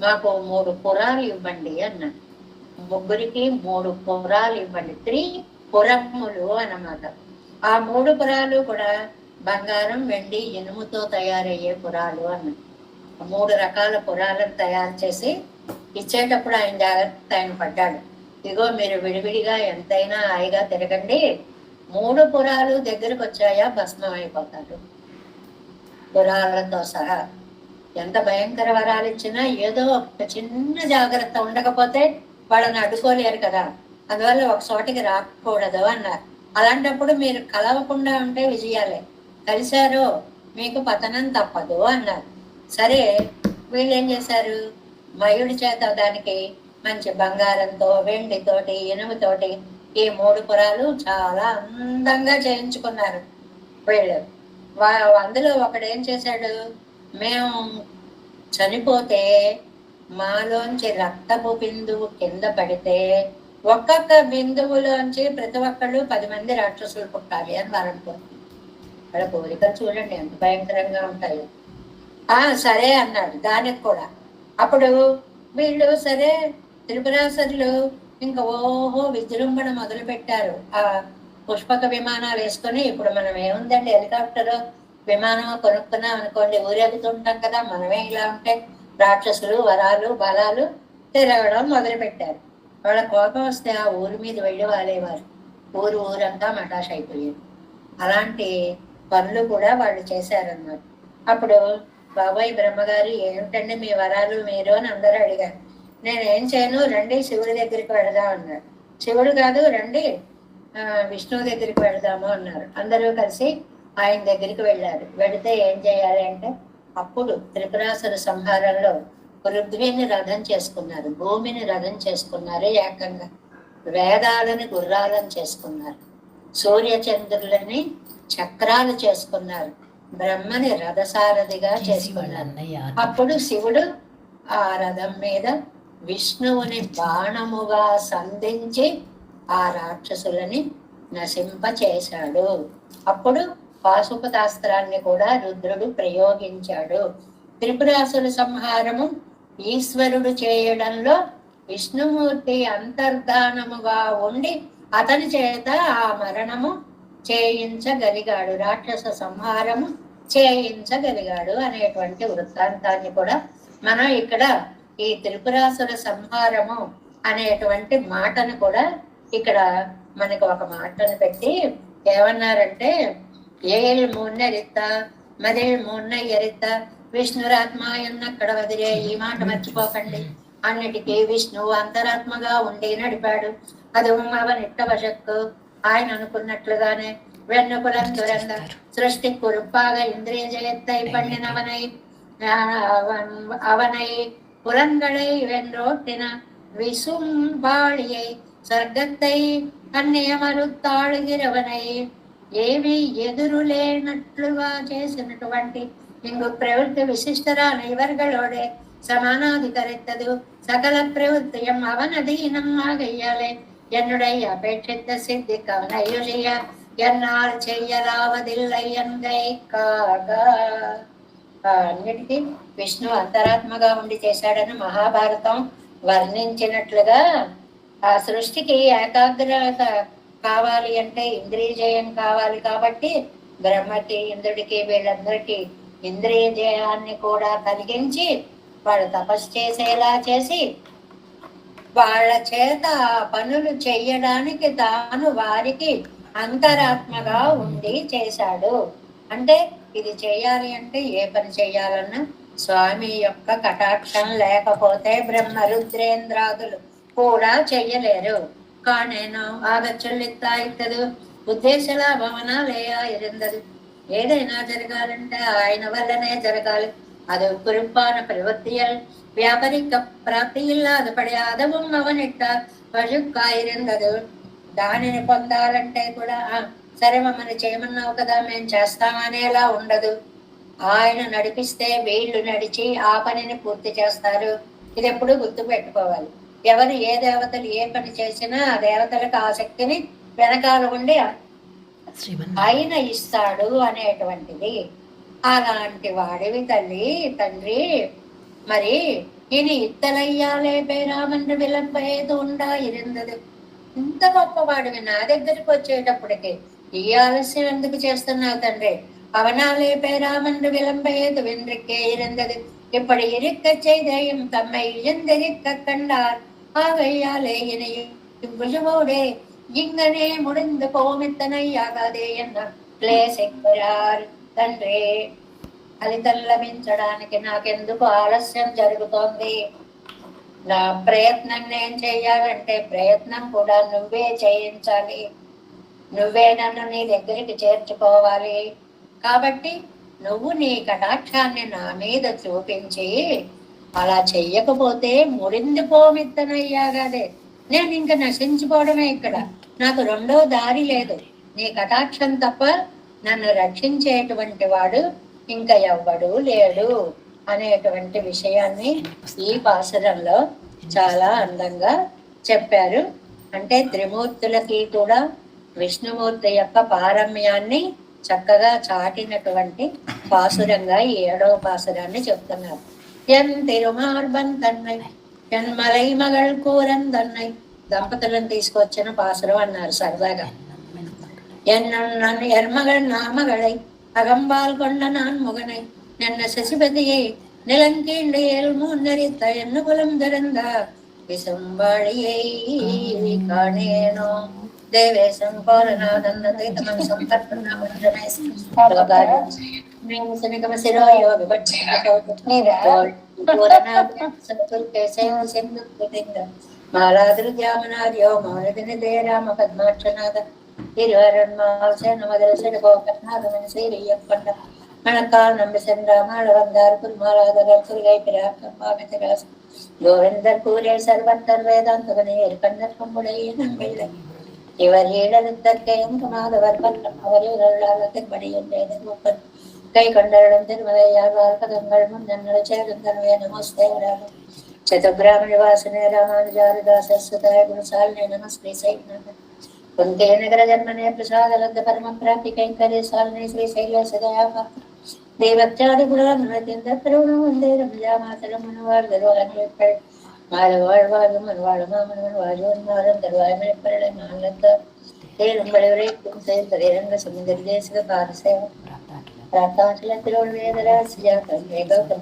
మాకు 3 పురాలు ఇవ్వండి అన్నారు. 3కి 3 పురాలు ఇవ్వండి. 3 పురములు అన్నమాట. ఆ 3 పురాలు కూడా బంగారం, వెండి, ఇనుముతో తయారయ్యే పురాలు అన్నారు. 3 రకాల పురాలను తయారు చేసి ఇచ్చేటప్పుడు ఆయన జాగ్రత్త ఆయన పడ్డాడు. ఇగో మీరు విడివిడిగా ఎంతైనా హాయిగా తిరగండి, 3 పురాలు దగ్గరకు వచ్చాయా భస్మం అయిపోతారు పురాలతో సహా. ఎంత భయంకర వరాలు ఇచ్చినా ఏదో ఒక చిన్న జాగ్రత్త ఉండకపోతే వాళ్ళని అడ్డుకోలేరు కదా, అందువల్ల ఒక చోటికి రాకూడదు అన్నారు. అలాంటప్పుడు మీరు కలవకుండా ఉంటే విజయాలే. కలిశారో మీకు పతనం తప్పదు అన్నారు. సరే, వీళ్ళు ఏం చేశారు, మయుడి చేత దానికి మంచి బంగారంతో, వెండితోటి, ఇనుముతోటి ఈ 3 పురాలు చాలా అందంగా చేయించుకున్నారు వీళ్ళు. అందులో ఒకడు ఏం చేశాడు, మేము చనిపోతే మాలోంచి రక్తపు బిందువు కింద పడితే ఒక్కొక్క బిందువులోంచి ప్రతి ఒక్కళ్ళు 10 మంది రాక్షసులు పుట్టాలి అని వారు అనుకుంటున్నారు. వాళ్ళ కోరికలు చూడండి ఎంత భయంకరంగా ఉంటాయో. సరే అన్నాడు దానికి కూడా. అప్పుడు వీళ్ళు సరే త్రిపురాసురులు ఇంకా ఓహో విజృంభణ మొదలు పెట్టారు. ఆ పుష్పక విమానాలు వేసుకొని, ఇప్పుడు మనం ఏముందండి హెలికాప్టర్ విమానం కొనుక్కున్నాం అనుకోండి, ఊరేగుతుంటాం కదా, మనమే ఇలా ఉంటే రాక్షసులు వరాలు బలాలు తిరగడం మొదలు పెట్టారు. వాళ్ళ కోపం వస్తే ఆ ఊరి మీద వెళ్ళి వాలేవారు. ఊరంతా మటాష్ అయిపోయేది. అలాంటి పనులు కూడా వాళ్ళు చేశారన్నమాట. అప్పుడు బాబాయ్ బ్రహ్మగారు ఏమిటండి మీ వరాలు మీరు అని అందరూ అడిగారు. నేనేం చేయను, రండి శివుడి దగ్గరికి వెళదాం అన్నారు. శివుడు కాదు, రండి విష్ణువు దగ్గరికి వెళదాము అన్నారు. అందరూ కలిసి ఆయన దగ్గరికి వెళ్ళారు. వెళితే ఏం చేయాలి అంటే, అప్పుడు త్రిపురాసుర సంహారంలో పృథ్వీని రథం చేసుకున్నారు, భూమిని రథం చేసుకున్నారు, ఏకంగా వేదాలని గుర్రాలను చేసుకున్నారు, సూర్యచంద్రులని చక్రాలు చేసుకున్నారు, బ్రహ్మని రథసారథిగా చేసుకున్నారు. అప్పుడు శివుడు ఆ రథం మీద విష్ణువుని బాణముగా సంధించి ఆ రాక్షసులని నశింపచేశాడు. అప్పుడు పాశుపతాస్త్రాన్ని కూడా రుద్రుడు ప్రయోగించాడు. త్రిపురాసుర సంహారము ఈశ్వరుడు చేయడంలో విష్ణుమూర్తి అంతర్ధానముగా ఉండి అతని చేత ఆ మరణము చేయించగలిగాడు, రాక్షస సంహారము చేయించగలిగాడు అనేటువంటి వృత్తాంతాన్ని కూడా మనం ఇక్కడ ఈ త్రిపురాసుర సంహారము అనేటువంటి మాటను కూడా ఇక్కడ మనకు ఒక మాటను పెట్టి ఏమన్నారంటే, ఏళ్ళు మున్నెరిత్త మదేళ్ళు మున్న ఎరిత్త విష్ణురాత్మ ఎన్నక్కడ వదిలే, ఈ మాట మర్చిపోకండి. అన్నిటికీ విష్ణువు అంతరాత్మగా ఉండి నడిపాడు. అది అవనిట్ట వశక్కు ఆయన అనుకున్నట్లుగానే వెన్నుకులందురంగ సృష్టి కురుపాగ ఇంద్రియ జయత్తై పండినవనై அவனை புலன்களை வென்றோட்டின விசும்பாழியை சொர்க்கத்தை అన్యమరుతాళుగిరవనై ఏవి ఎదురులేనట్లుగా చేసినటువంటి ఇంగు ప్రవృత్తి విశిష్టరాన ఇవర్గళోడే సమానాధికరిత్తదు సకల ప్రవృత్తియం అవనధీనం ఆగయ్యాలే என்னுடைய அபேட்சித்த சித்திக்கு அவனையோ செய்ய என்னால் செய்யலாவதில்லை என்கைக்காக. అన్నిటికీ విష్ణు అంతరాత్మగా ఉండి చేశాడని మహాభారతం వర్ణించినట్లుగా ఆ సృష్టికి ఏకాగ్రత కావాలి అంటే ఇంద్రియ జయం కావాలి. కాబట్టి బ్రహ్మకి ఇంద్రుడికి వీళ్ళందరికీ ఇంద్రియ జయాన్ని కూడా కలిగించి వాళ్ళు తపస్సు చేసేలా చేసి వాళ్ళ చేత పనులు చెయ్యడానికి తాను వారికి అంతరాత్మగా ఉండి చేశాడు. అంటే ఇది చేయాలి అంటే ఏ పని చేయాలన్నా స్వామి యొక్క కటాక్షం లేకపోతే బ్రహ్మ రుద్రేంద్రాదులు కూడా చెయ్యలేరు. కానేను ఆగ చొల్లిత్తా ఇత్తదు ఉద్దేశలా భవనాలేయా ఇరిందదు. ఏదైనా జరగాలంటే ఆయన వల్లనే జరగాలి. அது குறிப்பான பிரவൃத்தியல் வியாபரிக்க பிராப்தி ఇల్లాదపడి అదవం అవనిట్ట పశుక్కాయిరిందదు. దానిని పొందాలంటే కూడా సరే మమ్మల్ని చేయమన్నావు కదా మేము చేస్తామనేలా ఉండదు. ఆయన నడిపిస్తే వీళ్ళు నడిచి ఆ పనిని పూర్తి చేస్తారు. ఇది ఎప్పుడు గుర్తు పెట్టుకోవాలి. ఎవరు ఏ దేవతలు ఏ పని చేసినా ఆ దేవతలకు ఆ శక్తిని వెనకాల ఉండి ఆయన ఇస్తాడు అనేటువంటిది. అలాంటి వాడివి తల్లి తండ్రి. మరి ఇని ఇత్తలయ్యాలే పేరామన్ను విలంపేదు ఉండా ఇరిందదు. ఇంత గొప్పవాడివి నా దగ్గరికి వచ్చేటప్పటికి ఈ ఆలస్యం ఎందుకు చేస్తున్నావు తండ్రి? அவனாலே பேராமன்று விளம்பையது வென்றுக்கே இருந்தது. இப்படி இருக்க செய்தையும் தம்மை இழந்திருக்க கண்டார். ஆகையாலே இணையும் குழுவோடே இங்கனே முடிந்து போமித்தனை ஆகாதே என்ன క్లేశించారు. తండ్రి ఫలితం లభించడానికి నాకెందుకు ఆలస్యం జరుగుతోంది? నా ప్రయత్నం నేను చెయ్యాలంటే ప్రయత్నం కూడా నువ్వే చేయించాలి. నువ్వే నన్ను నీ దగ్గరికి చేర్చుకోవాలి. కాబట్టి నువ్వు నీ కటాక్షాన్ని నా మీద చూపించి అలా చెయ్యకపోతే ముడింది పోమిత్తనయ్యాగాదే, నేను ఇంక నశించిపోవడమే. ఇక్కడ నాకు రెండో దారి లేదు. నీ కటాక్షం తప్ప నన్ను రక్షించేటువంటి వాడు ఇంకా ఎవ్వడు లేడు అనేటువంటి విషయాన్ని ఈ పాసురంలో చాలా అందంగా చెప్పారు. అంటే త్రిమూర్తులకి కూడా విష్ణుమూర్తి యొక్క పారమ్యాన్ని చక్కగా చాటినటువంటి పాసురంగా ఈ 7వ పాసురాన్ని చెప్తున్నారు. ఎన్ తిరుమార్బన్ తన్నై ఎన్మలై మగళ్ కూరన్ తన్నై, దంపతులను తీసుకొచ్చిన పాసురం అన్నారు సరదాగా. ఎన్మగళ్ నామగళై అగంబాల్ కొండ నాన్ ముగనై నిన్న శశిపతిயை நிலங்கீண்டு ஏழ்மூன்னரித்த என்ன குலம் திறந்த விசம்பாழியை காணேனோ தேவேசம் கோரநாதன் தீர்த்தமம் மாலாதிருத்யாமனாரியோ மௌனதினே ராம பத்மாட்சநாத திருவரண்மால் சேனமதர செடுகோகநாதமன் சீரியப்பண்ட மணக்கால் நம்பி சென்றாமல் வந்தார் குருமாராதகர் துர்கை பிராக்கம்பாவிதராஸ் கோவிந்தர் கூறிய சர்வந்தர் வேதாந்தகனையர் கண்ணர் கும்புடைய நம்பிள்ளை இவர் ஈழத்தற்கையும் மாதவர் பல்லம் அவர்கள் படியும் மூப்பன் கை கொண்டருடன் திருமலையார் வார்கதங்கள் முன்னங்களை சேருந்தனவே நமஸ்தேவராலும் சதுகிராம நிவாசனே ராமானுஜாரிதாசஸ்வதாய குருசாலினே நமஸ்ரீ சைநாதன் कुंते नगर जन्मने प्रसाद लब्ध परम प्राप्ति कैंकर्य सालने श्री शैल सदया देवत्यादि गुणरत्न तरुण वंदे रमजा मातरम मनवार दरवाने पर मालवाड़ वाल मनवाड़ मामन वाजोन मारम दरवाए में पड़े मानलत तेल बड़े कुंते तरेरंग समुद्र देश का पार से प्रातांचल तिरुण वेदराज सिया कर गौतम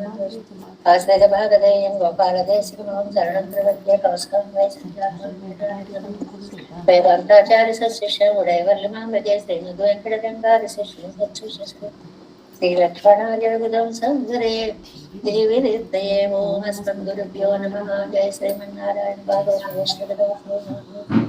आश्रय भागदेयं गोपाल देशिकं शरणं प्रपद्ये कौस्कं वै संजातं वेदांताचार्य शिष्य उडयवल्लमामृते श्रीमद् वेंकटगंगाधर शिष्य सत्सुशिष्य श्री लक्ष्मणार्य गुदं संगरे दिव्यहृदये ओम अस्मद्गुरुभ्यो नमः। जय श्रीमन्नारायण भागवत वैष्णव।